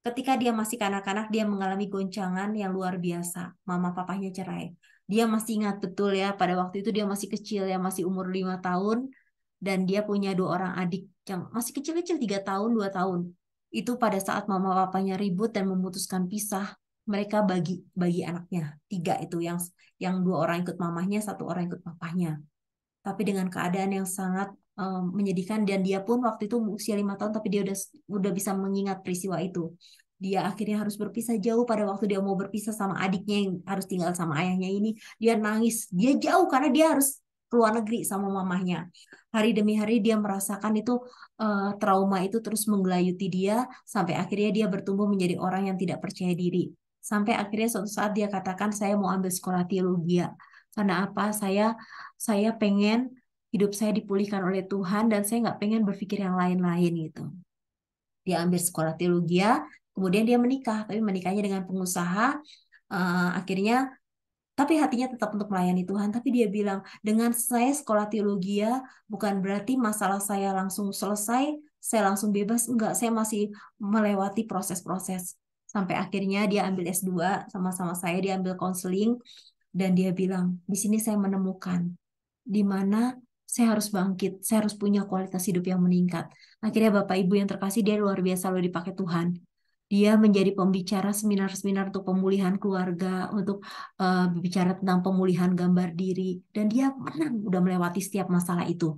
ketika dia masih kanak-kanak, dia mengalami goncangan yang luar biasa. Mama papanya cerai. Dia masih ingat betul ya, pada waktu itu dia masih kecil ya, masih umur 5 tahun. Dan dia punya 2 orang adik yang masih kecil-kecil, 3 tahun, 2 tahun. Itu pada saat mama papanya ribut dan memutuskan pisah, mereka bagi anaknya 3 itu, yang 2 orang ikut mamahnya, 1 orang ikut papahnya. Tapi dengan keadaan yang sangat menyedihkan, dan dia pun waktu itu usia 5 tahun, tapi dia udah bisa mengingat peristiwa itu. Dia akhirnya harus berpisah jauh. Pada waktu dia mau berpisah sama adiknya yang harus tinggal sama ayahnya ini, dia nangis. Dia jauh karena dia harus keluar negeri sama mamahnya. Hari demi hari dia merasakan itu, trauma itu terus menggelayuti dia, sampai akhirnya dia bertumbuh menjadi orang yang tidak percaya diri. Sampai akhirnya suatu saat dia katakan, saya mau ambil sekolah teologi. Karena apa? Saya pengen hidup saya dipulihkan oleh Tuhan, dan saya nggak pengen berpikir yang lain-lain gitu. Dia ambil sekolah teologi, kemudian dia menikah, tapi menikahnya dengan pengusaha. Akhirnya, tapi hatinya tetap untuk melayani Tuhan. Tapi dia bilang, dengan saya sekolah teologi bukan berarti masalah saya langsung selesai, saya langsung bebas. Enggak, saya masih melewati proses-proses. Sampai akhirnya dia ambil S2 sama-sama saya, dia ambil konseling. Dan dia bilang, di sini saya menemukan di mana saya harus bangkit, saya harus punya kualitas hidup yang meningkat. Akhirnya Bapak Ibu yang terkasih, dia luar biasa loh dipakai Tuhan. Dia menjadi pembicara seminar-seminar untuk pemulihan keluarga, untuk berbicara tentang pemulihan gambar diri. Dan dia menang, udah melewati setiap masalah itu.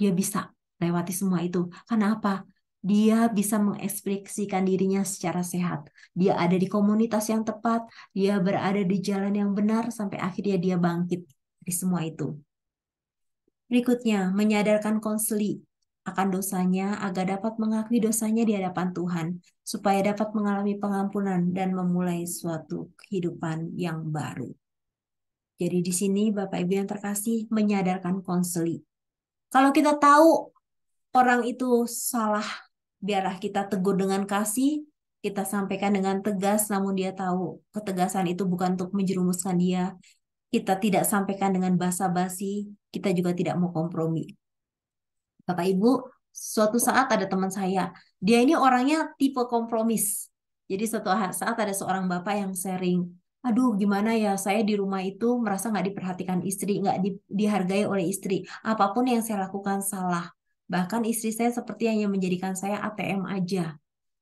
Dia bisa melewati semua itu. Karena apa? Dia bisa mengekspresikan dirinya secara sehat. Dia ada di komunitas yang tepat, dia berada di jalan yang benar, sampai akhirnya dia bangkit dari semua itu. Berikutnya, menyadarkan konseli akan dosanya agar dapat mengakui dosanya di hadapan Tuhan, supaya dapat mengalami pengampunan dan memulai suatu kehidupan yang baru. Jadi di sini Bapak Ibu yang terkasih, menyadarkan konseli. Kalau kita tahu orang itu salah, biarlah kita tegur dengan kasih, kita sampaikan dengan tegas, namun dia tahu ketegasan itu bukan untuk menjerumuskan dia. Kita tidak sampaikan dengan basa-basi, kita juga tidak mau kompromi. Bapak Ibu, suatu saat ada teman saya, dia ini orangnya tipe kompromis. Jadi suatu saat ada seorang bapak yang sharing, aduh gimana ya, saya di rumah itu merasa nggak diperhatikan istri, nggak dihargai oleh istri. Apapun yang saya lakukan salah. Bahkan istri saya seperti hanya menjadikan saya ATM aja.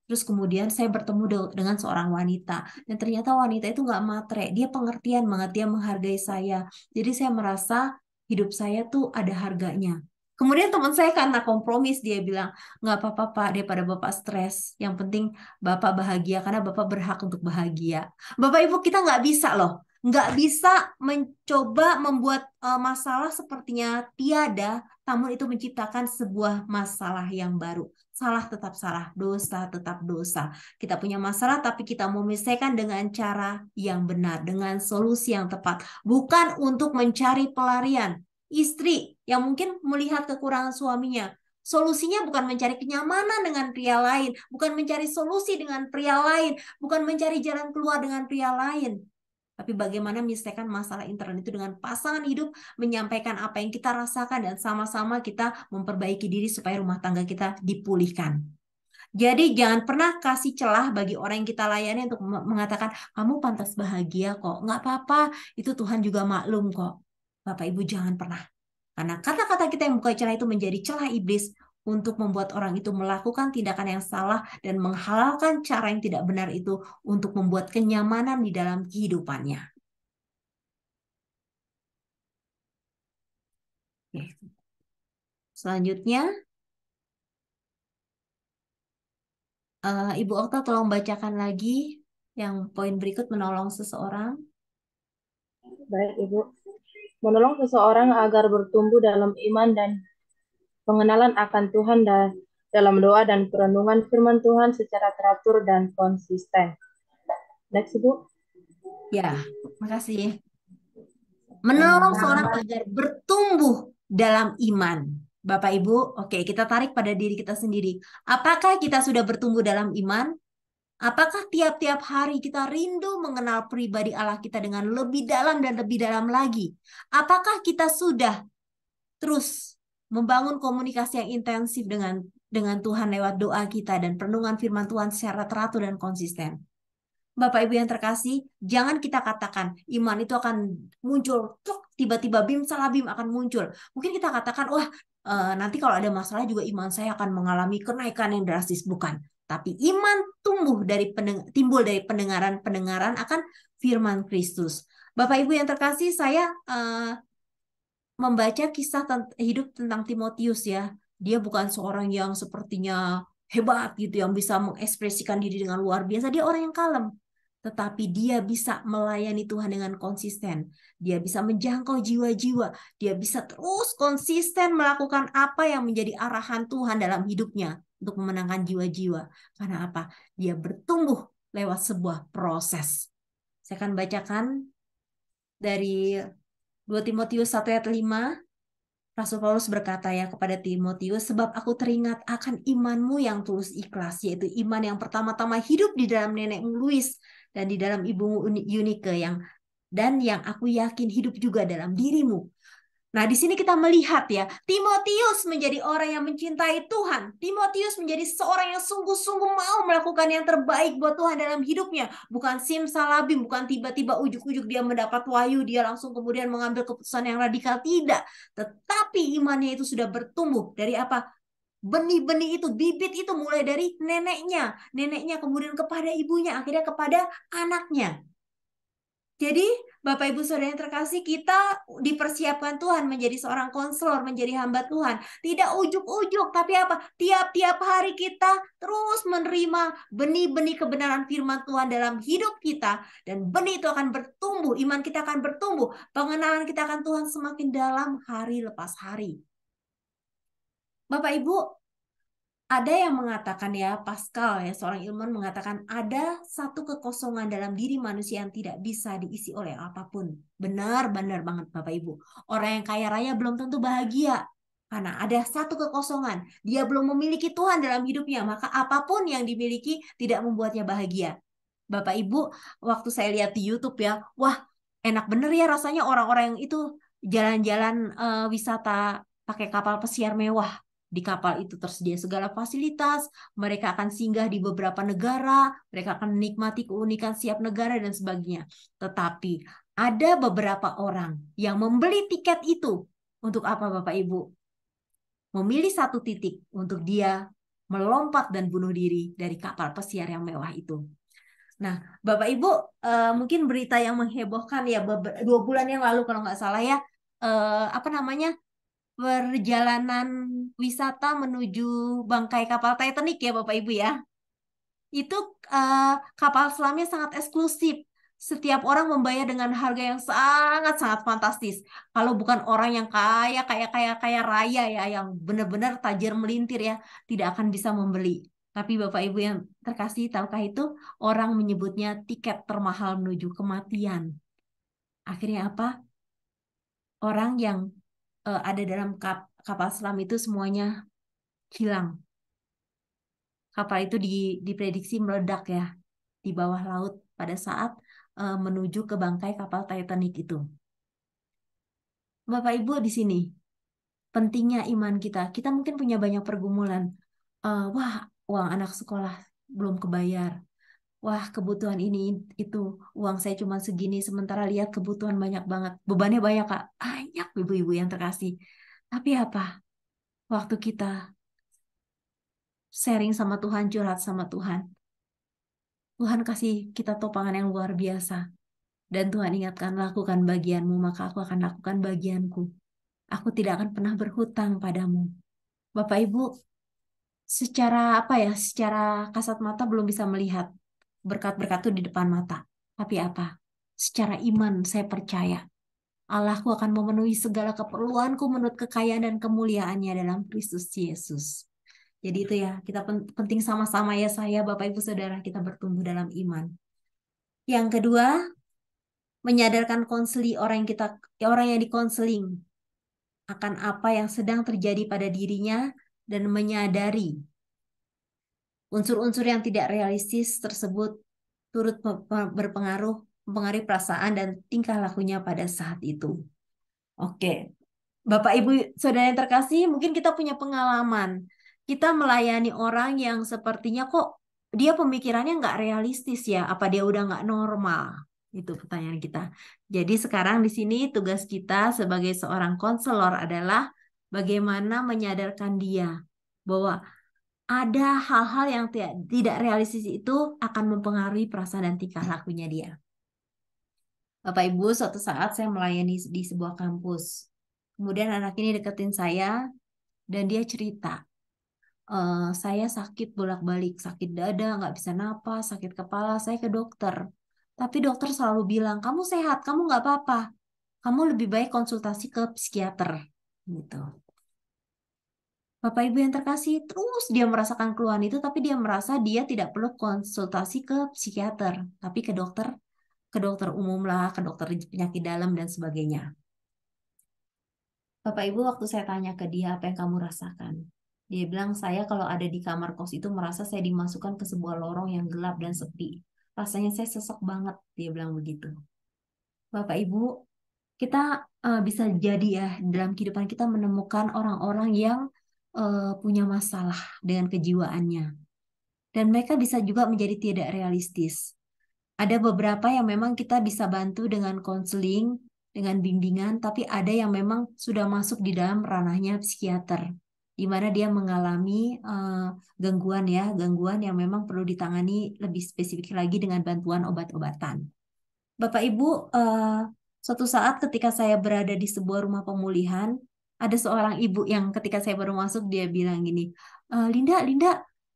Terus kemudian saya bertemu dengan seorang wanita. Dan ternyata wanita itu nggak matre. Dia pengertian banget, dia menghargai saya. Jadi saya merasa hidup saya tuh ada harganya. Kemudian teman saya karena kompromis, dia bilang, nggak apa-apa Pak, daripada Bapak stres. Yang penting Bapak bahagia, karena Bapak berhak untuk bahagia. Bapak Ibu, kita nggak bisa loh. Nggak bisa mencoba membuat masalah sepertinya tiada, namun itu menciptakan sebuah masalah yang baru. Salah tetap salah, dosa tetap dosa. Kita punya masalah, tapi kita mau menyelesaikan dengan cara yang benar, dengan solusi yang tepat. Bukan untuk mencari pelarian. Istri yang mungkin melihat kekurangan suaminya, solusinya bukan mencari kenyamanan dengan pria lain, bukan mencari solusi dengan pria lain, bukan mencari jalan keluar dengan pria lain. Tapi bagaimana menyelesaikan masalah internal itu dengan pasangan hidup, menyampaikan apa yang kita rasakan, dan sama-sama kita memperbaiki diri supaya rumah tangga kita dipulihkan. Jadi jangan pernah kasih celah bagi orang yang kita layani untuk mengatakan, kamu pantas bahagia kok, nggak apa-apa, itu Tuhan juga maklum kok. Bapak Ibu jangan pernah. Karena kata-kata kita yang buka celah itu menjadi celah iblis untuk membuat orang itu melakukan tindakan yang salah dan menghalalkan cara yang tidak benar itu untuk membuat kenyamanan di dalam kehidupannya. Oke. Selanjutnya, Ibu Okta tolong bacakan lagi yang poin berikut, menolong seseorang. Baik, Ibu. Menolong seseorang agar bertumbuh dalam iman dan pengenalan akan Tuhan dan dalam doa dan perenungan firman Tuhan secara teratur dan konsisten. Next, Ibu. Ya, makasih. Menolong seorang agar bertumbuh dalam iman. Bapak Ibu, oke, kita tarik pada diri kita sendiri. Apakah kita sudah bertumbuh dalam iman? Apakah tiap-tiap hari kita rindu mengenal pribadi Allah kita dengan lebih dalam dan lebih dalam lagi? Apakah kita sudah terus membangun komunikasi yang intensif dengan Tuhan lewat doa kita dan perenungan firman Tuhan secara teratur dan konsisten? Bapak Ibu yang terkasih, jangan kita katakan iman itu akan muncul, tiba-tiba bim salah bim akan muncul. Mungkin kita katakan, wah nanti kalau ada masalah juga iman saya akan mengalami kenaikan yang drastis. Bukan. Tapi iman timbul dari pendengaran akan firman Kristus. Bapak Ibu yang terkasih, saya membaca kisah hidup tentang Timotius ya. Dia bukan seorang yang sepertinya hebat gitu, yang bisa mengekspresikan diri dengan luar biasa. Dia orang yang kalem. Tetapi dia bisa melayani Tuhan dengan konsisten. Dia bisa menjangkau jiwa-jiwa. Dia bisa terus konsisten melakukan apa yang menjadi arahan Tuhan dalam hidupnya untuk memenangkan jiwa-jiwa. Karena apa? Dia bertumbuh lewat sebuah proses. Saya akan bacakan dari 2 Timotius 1 ayat 5. Rasul Paulus berkata ya kepada Timotius, sebab aku teringat akan imanmu yang tulus ikhlas, yaitu iman yang pertama-tama hidup di dalam nenekmu Luis dan di dalam ibumu Eunike, dan yang aku yakin hidup juga dalam dirimu. Nah, di sini kita melihat ya, Timotius menjadi orang yang mencintai Tuhan. Timotius menjadi seorang yang sungguh-sungguh mau melakukan yang terbaik buat Tuhan dalam hidupnya. Bukan simsalabim, bukan tiba-tiba ujuk-ujuk dia mendapat wahyu, dia langsung kemudian mengambil keputusan yang radikal. Tidak. Tetapi imannya itu sudah bertumbuh. Dari apa? Benih-benih itu, bibit itu mulai dari neneknya. Neneknya kemudian kepada ibunya, akhirnya kepada anaknya. Jadi, Bapak Ibu Saudara yang terkasih, kita dipersiapkan Tuhan menjadi seorang konselor, menjadi hamba Tuhan. Tidak ujuk-ujuk, tapi apa? Tiap-tiap hari kita terus menerima benih-benih kebenaran firman Tuhan dalam hidup kita. Dan benih itu akan bertumbuh, iman kita akan bertumbuh. Pengenalan kita akan Tuhan semakin dalam hari lepas hari. Bapak Ibu, ada yang mengatakan ya, Pascal ya, seorang ilmuwan mengatakan ada satu kekosongan dalam diri manusia yang tidak bisa diisi oleh apapun. Benar-benar banget Bapak Ibu. Orang yang kaya raya belum tentu bahagia. Karena ada satu kekosongan. Dia belum memiliki Tuhan dalam hidupnya. Maka apapun yang dimiliki tidak membuatnya bahagia. Bapak Ibu, waktu saya lihat di YouTube ya, wah enak bener ya rasanya orang-orang yang itu jalan-jalan wisata pakai kapal pesiar mewah. Di kapal itu tersedia segala fasilitas, mereka akan singgah di beberapa negara, mereka akan menikmati keunikan setiap negara dan sebagainya. Tetapi ada beberapa orang yang membeli tiket itu untuk apa Bapak Ibu? Memilih satu titik untuk dia melompat dan bunuh diri dari kapal pesiar yang mewah itu. Nah, Bapak Ibu, mungkin berita yang menghebohkan ya 2 bulan yang lalu kalau nggak salah ya, perjalanan wisata menuju bangkai kapal Titanic ya Bapak Ibu ya. Itu kapal selamnya sangat eksklusif. Setiap orang membayar dengan harga yang sangat-sangat fantastis. Kalau bukan orang yang kaya raya ya, yang benar-benar tajir melintir ya, tidak akan bisa membeli. Tapi Bapak Ibu yang terkasih, tahukah itu orang menyebutnya tiket termahal menuju kematian. Akhirnya apa? Orang yang ada dalam kapal selam itu semuanya hilang. Kapal itu diprediksi meledak ya di bawah laut pada saat menuju ke bangkai kapal Titanic itu. Bapak Ibu di sini pentingnya iman kita. Kita mungkin punya banyak pergumulan. Wah, uang anak sekolah belum kebayar. Wah, kebutuhan ini itu uang saya cuma segini. Sementara lihat kebutuhan banyak banget. Bebannya banyak, Kak. Banyak ibu-ibu yang terkasih. Tapi apa? Waktu kita sharing sama Tuhan, curhat sama Tuhan, Tuhan kasih kita topangan yang luar biasa. Dan Tuhan ingatkan, lakukan bagianmu, maka aku akan lakukan bagianku. Aku tidak akan pernah berhutang padamu. Bapak Ibu, secara apa ya, secara kasat mata belum bisa melihat berkat-berkat itu di depan mata. Tapi apa? Secara iman saya percaya Allahku akan memenuhi segala keperluanku menurut kekayaan dan kemuliaannya dalam Kristus Yesus. Jadi itu ya, kita penting sama-sama ya saya, Bapak Ibu Saudara, kita bertumbuh dalam iman. Yang kedua, menyadarkan konseli orang yang dikonseling akan apa yang sedang terjadi pada dirinya dan menyadari unsur-unsur yang tidak realistis tersebut turut mempengaruhi perasaan dan tingkah lakunya pada saat itu. Oke, Bapak Ibu Saudara yang terkasih, mungkin kita punya pengalaman. Kita melayani orang yang sepertinya kok dia pemikirannya nggak realistis ya, apa dia udah nggak normal? Itu pertanyaan kita. Jadi sekarang di sini tugas kita sebagai seorang konselor adalah bagaimana menyadarkan dia bahwa ada hal-hal yang tidak realistis itu akan mempengaruhi perasaan dan tingkah lakunya dia. Bapak Ibu, suatu saat saya melayani di sebuah kampus. Kemudian anak ini deketin saya dan dia cerita, saya sakit bolak-balik, sakit dada, nggak bisa napas, sakit kepala, saya ke dokter. Tapi dokter selalu bilang, kamu sehat, kamu nggak apa-apa. Kamu lebih baik konsultasi ke psikiater. Gitu. Bapak Ibu yang terkasih, terus dia merasakan keluhan itu, tapi dia merasa dia tidak perlu konsultasi ke psikiater, tapi ke dokter umum lah, ke dokter penyakit dalam dan sebagainya. Bapak Ibu, waktu saya tanya ke dia, apa yang kamu rasakan? Dia bilang, saya kalau ada di kamar kos itu merasa saya dimasukkan ke sebuah lorong yang gelap dan sepi. Rasanya saya sesek banget, dia bilang begitu. Bapak Ibu, kita bisa jadi ya, dalam kehidupan kita menemukan orang-orang yang punya masalah dengan kejiwaannya. Dan mereka bisa juga menjadi tidak realistis. Ada beberapa yang memang kita bisa bantu dengan konseling, dengan bimbingan, tapi ada yang memang sudah masuk di dalam ranahnya psikiater, di mana dia mengalami gangguan yang memang perlu ditangani lebih spesifik lagi dengan bantuan obat-obatan. Bapak Ibu, suatu saat ketika saya berada di sebuah rumah pemulihan, ada seorang ibu yang ketika saya baru masuk dia bilang gini, Linda,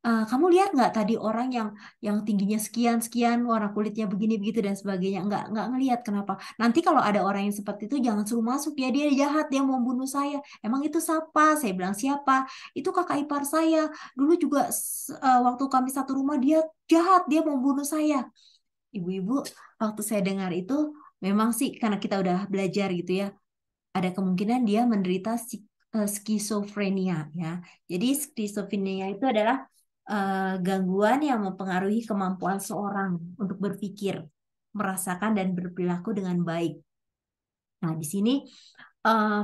kamu lihat nggak tadi orang yang tingginya sekian, warna kulitnya begini begitu dan sebagainya. Nggak ngelihat, kenapa? Nanti kalau ada orang yang seperti itu jangan suruh masuk ya, dia jahat, dia mau bunuh saya. Emang itu siapa? Saya bilang siapa? Itu kakak ipar saya. Dulu juga waktu kami satu rumah dia jahat, dia mau bunuh saya. Ibu-ibu, waktu saya dengar itu memang sih karena kita udah belajar gitu ya, ada kemungkinan dia menderita skizofrenia ya. Jadi skizofrenia itu adalah gangguan yang mempengaruhi kemampuan seorang untuk berpikir, merasakan dan berperilaku dengan baik. Nah, di sini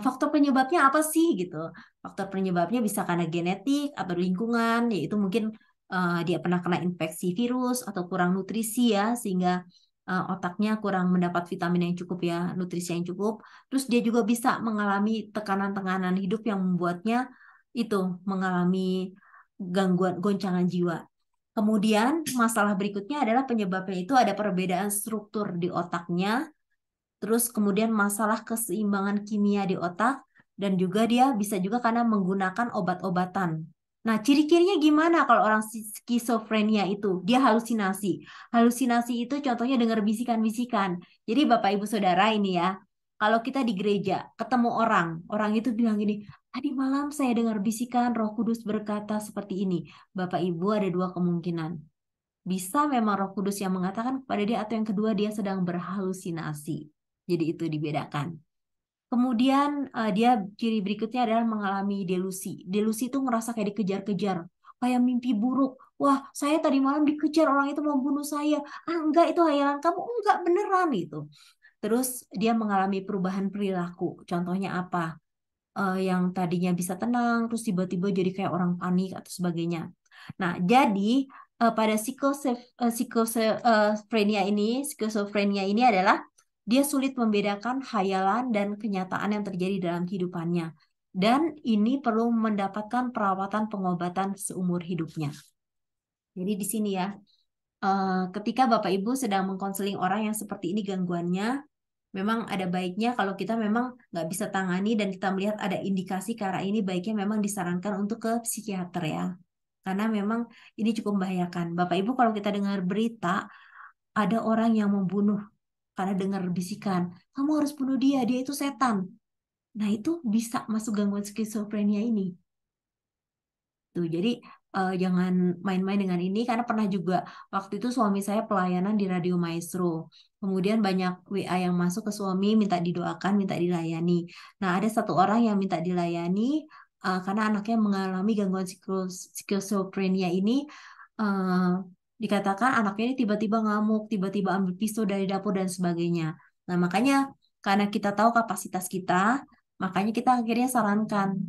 faktor penyebabnya apa sih gitu? Faktor penyebabnya bisa karena genetik atau lingkungan, yaitu mungkin dia pernah kena infeksi virus atau kurang nutrisi ya, sehingga otaknya kurang mendapat vitamin yang cukup ya, nutrisi yang cukup. Terus dia juga bisa mengalami tekanan-tekanan hidup yang membuatnya itu mengalami gangguan goncangan jiwa. Kemudian masalah berikutnya adalah penyebabnya itu ada perbedaan struktur di otaknya. Terus kemudian masalah keseimbangan kimia di otak dan juga dia bisa juga karena menggunakan obat-obatan. Nah, ciri-cirinya gimana kalau orang skizofrenia itu? Dia halusinasi. Halusinasi itu contohnya dengar bisikan-bisikan. Jadi Bapak Ibu Saudara ini ya, kalau kita di gereja ketemu orang itu bilang gini, tadi malam saya dengar bisikan Roh Kudus berkata seperti ini. Bapak Ibu ada dua kemungkinan. Bisa memang Roh Kudus yang mengatakan kepada dia atau yang kedua dia sedang berhalusinasi. Jadi itu dibedakan. Kemudian dia ciri berikutnya adalah mengalami delusi. Delusi itu ngerasa kayak dikejar-kejar. kayak mimpi buruk. Wah, saya tadi malam dikejar orang itu mau bunuh saya. Ah, enggak, itu hayalan kamu. Enggak, beneran itu. Terus dia mengalami perubahan perilaku. Contohnya apa? Yang tadinya bisa tenang, terus tiba-tiba jadi kayak orang panik atau sebagainya. Nah, jadi pada skizofrenia ini adalah dia sulit membedakan hayalan dan kenyataan yang terjadi dalam kehidupannya. Dan ini perlu mendapatkan perawatan pengobatan seumur hidupnya. Jadi di sini ya, ketika Bapak Ibu sedang mengkonseling orang yang seperti ini gangguannya, memang ada baiknya kalau kita memang nggak bisa tangani dan kita melihat ada indikasi ke arah ini, baiknya memang disarankan untuk ke psikiater ya. Karena memang ini cukup membahayakan. Bapak Ibu kalau kita dengar berita, ada orang yang membunuh karena dengar bisikan, kamu harus bunuh dia, dia itu setan. Nah itu bisa masuk gangguan skizofrenia ini. Tuh, jadi jangan main-main dengan ini karena pernah juga waktu itu suami saya pelayanan di Radio Maestro. Kemudian banyak WA yang masuk ke suami minta didoakan, minta dilayani. Nah, ada satu orang yang minta dilayani karena anaknya mengalami gangguan skizofrenia ini. eh, Dikatakan anaknya ini tiba-tiba ngamuk, tiba-tiba ambil pisau dari dapur dan sebagainya. Nah, makanya karena kita tahu kapasitas kita, makanya kita akhirnya sarankan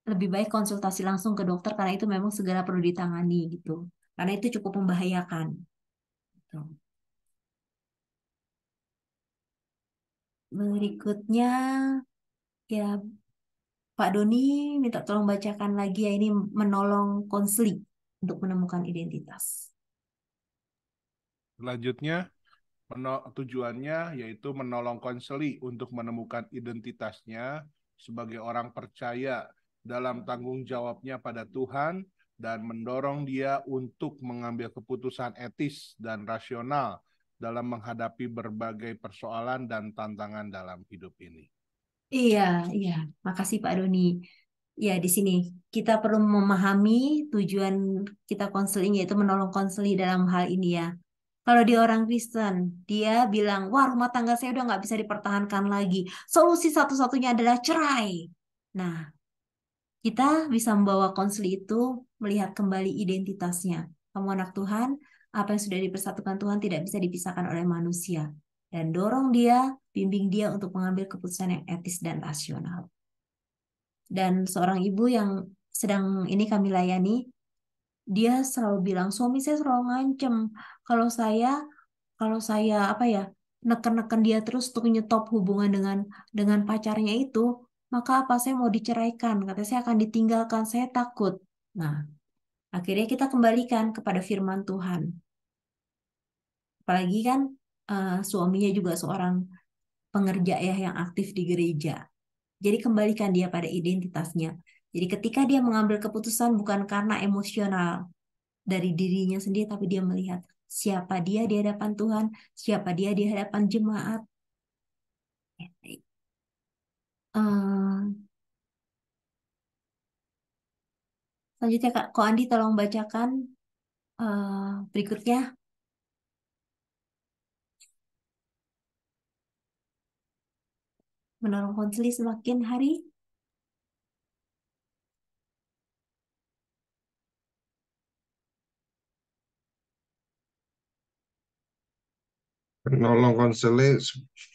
lebih baik konsultasi langsung ke dokter karena itu memang segera perlu ditangani gitu. Karena itu cukup membahayakan. Gitu. Berikutnya ya Pak Doni minta tolong bacakan lagi ya ini menolong konseling untuk menemukan identitas. Selanjutnya, tujuannya yaitu menolong konseli untuk menemukan identitasnya sebagai orang percaya dalam tanggung jawabnya pada Tuhan dan mendorong dia untuk mengambil keputusan etis dan rasional dalam menghadapi berbagai persoalan dan tantangan dalam hidup ini. Iya, iya. Makasih Pak Doni. Ya, di sini kita perlu memahami tujuan kita konseling yaitu menolong konseli dalam hal ini ya. Kalau dia orang Kristen, dia bilang, wah rumah tangga saya udah nggak bisa dipertahankan lagi. Solusi satu-satunya adalah cerai. Nah, kita bisa membawa konseli itu melihat kembali identitasnya. Kamu anak Tuhan, apa yang sudah dipersatukan Tuhan tidak bisa dipisahkan oleh manusia. Dan dorong dia, bimbing dia untuk mengambil keputusan yang etis dan rasional. Dan seorang ibu yang sedang ini kami layani, dia selalu bilang, suami saya selalu ngancem kalau saya apa ya neken-neken dia terus untuk nyetop hubungan dengan pacarnya itu, maka apa saya mau diceraikan, katanya saya akan ditinggalkan, saya takut. Nah, akhirnya kita kembalikan kepada firman Tuhan. Apalagi kan suaminya juga seorang pengerja ya yang aktif di gereja. Jadi kembalikan dia pada identitasnya. Jadi ketika dia mengambil keputusan bukan karena emosional dari dirinya sendiri, tapi dia melihat siapa dia di hadapan Tuhan, siapa dia di hadapan jemaat. Eh, Selanjutnya Kak, Ko Andi tolong bacakan berikutnya. Menolong konseli semakin hari. Menolong konseling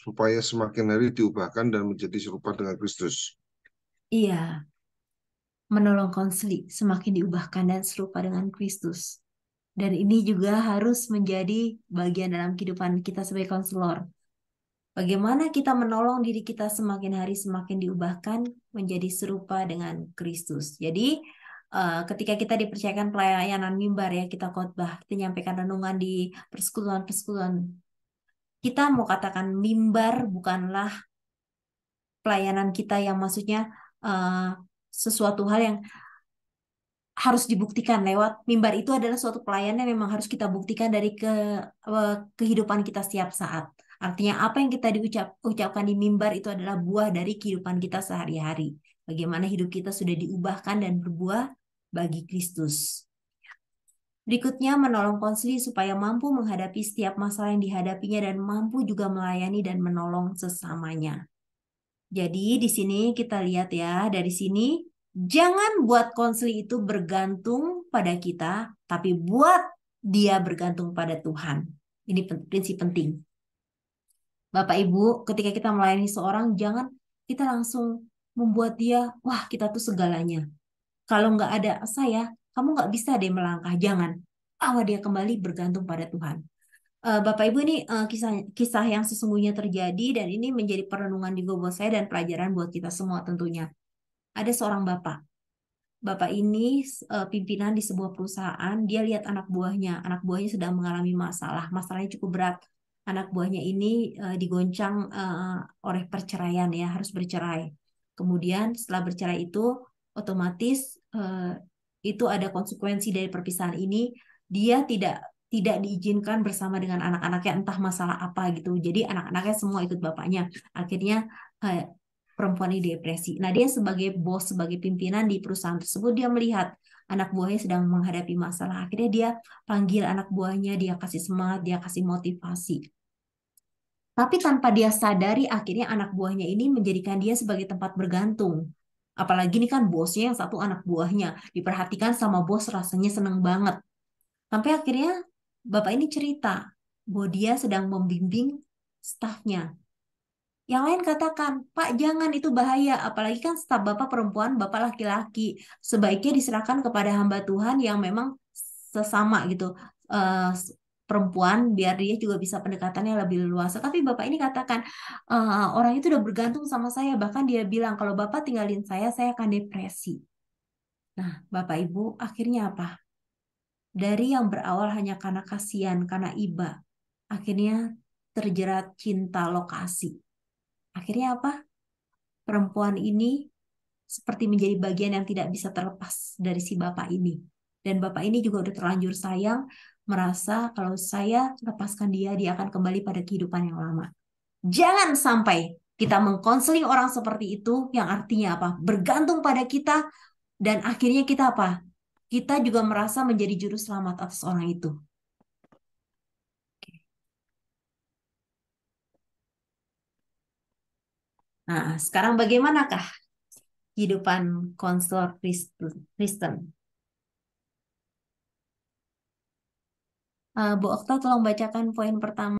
supaya semakin hari diubahkan dan menjadi serupa dengan Kristus. Iya, menolong konseli semakin diubahkan dan serupa dengan Kristus. Dan ini juga harus menjadi bagian dalam kehidupan kita sebagai konselor. Bagaimana kita menolong diri kita semakin hari semakin diubahkan menjadi serupa dengan Kristus. Jadi ketika kita dipercayakan pelayanan mimbar ya, kita khotbah, kita nyampaikan renungan di persekutuan-persekutuan. Kita mau katakan mimbar bukanlah pelayanan kita yang maksudnya sesuatu hal yang harus dibuktikan lewat mimbar. Itu adalah suatu pelayanan yang memang harus kita buktikan dari kehidupan kita setiap saat. Artinya apa yang kita ucapkan di mimbar itu adalah buah dari kehidupan kita sehari-hari. Bagaimana hidup kita sudah diubahkan dan berbuah bagi Kristus. Berikutnya menolong konseli supaya mampu menghadapi setiap masalah yang dihadapinya dan mampu juga melayani dan menolong sesamanya. Jadi di sini kita lihat ya, dari sini jangan buat konseli itu bergantung pada kita, tapi buat dia bergantung pada Tuhan. Ini prinsip penting. Bapak Ibu, ketika kita melayani seorang, jangan kita langsung membuat dia, wah kita tuh segalanya. Kalau nggak ada saya, kamu nggak bisa deh melangkah. Jangan. Bawa dia kembali bergantung pada Tuhan. Bapak Ibu, ini kisah yang sesungguhnya terjadi dan ini menjadi perenungan juga buat saya dan pelajaran buat kita semua tentunya. Ada seorang bapak. Bapak ini pimpinan di sebuah perusahaan. Dia lihat anak buahnya sedang mengalami masalah. Masalahnya cukup berat. Anak buahnya ini digoncang oleh perceraian ya, harus bercerai. Kemudian setelah bercerai itu otomatis itu ada konsekuensi dari perpisahan ini. Dia tidak diizinkan bersama dengan anak-anaknya, entah masalah apa gitu. Jadi anak-anaknya semua ikut bapaknya. Akhirnya perempuan ini depresi. Nah, dia sebagai bos, sebagai pimpinan di perusahaan tersebut, dia melihat anak buahnya sedang menghadapi masalah. Akhirnya dia panggil anak buahnya, dia kasih semangat, dia kasih motivasi. Tapi tanpa dia sadari, akhirnya anak buahnya ini menjadikan dia sebagai tempat bergantung. Apalagi ini kan bosnya yang satu anak buahnya. Diperhatikan sama bos rasanya seneng banget. Sampai akhirnya bapak ini cerita bahwa dia sedang membimbing stafnya. Yang lain katakan, Pak jangan itu bahaya. Apalagi kan staf bapak perempuan, bapak laki-laki. Sebaiknya diserahkan kepada hamba Tuhan yang memang sesama gitu. Perempuan biar dia juga bisa pendekatannya lebih luas. Tapi bapak ini katakan, orang itu udah bergantung sama saya. Bahkan dia bilang, kalau bapak tinggalin saya akan depresi. Nah, bapak ibu akhirnya apa? Dari yang berawal hanya karena kasihan, karena iba, akhirnya terjerat cinta lokasi. Akhirnya apa? Perempuan ini seperti menjadi bagian yang tidak bisa terlepas dari si bapak ini. Dan bapak ini juga udah terlanjur sayang, merasa kalau saya lepaskan dia akan kembali pada kehidupan yang lama. Jangan sampai kita mengkonseling orang seperti itu, yang artinya apa? Bergantung pada kita, dan akhirnya kita apa? Kita juga merasa menjadi juru selamat atas orang itu. Nah, sekarang bagaimanakah kehidupan konselor Kristen? Bu Okta tolong bacakan poin pertama.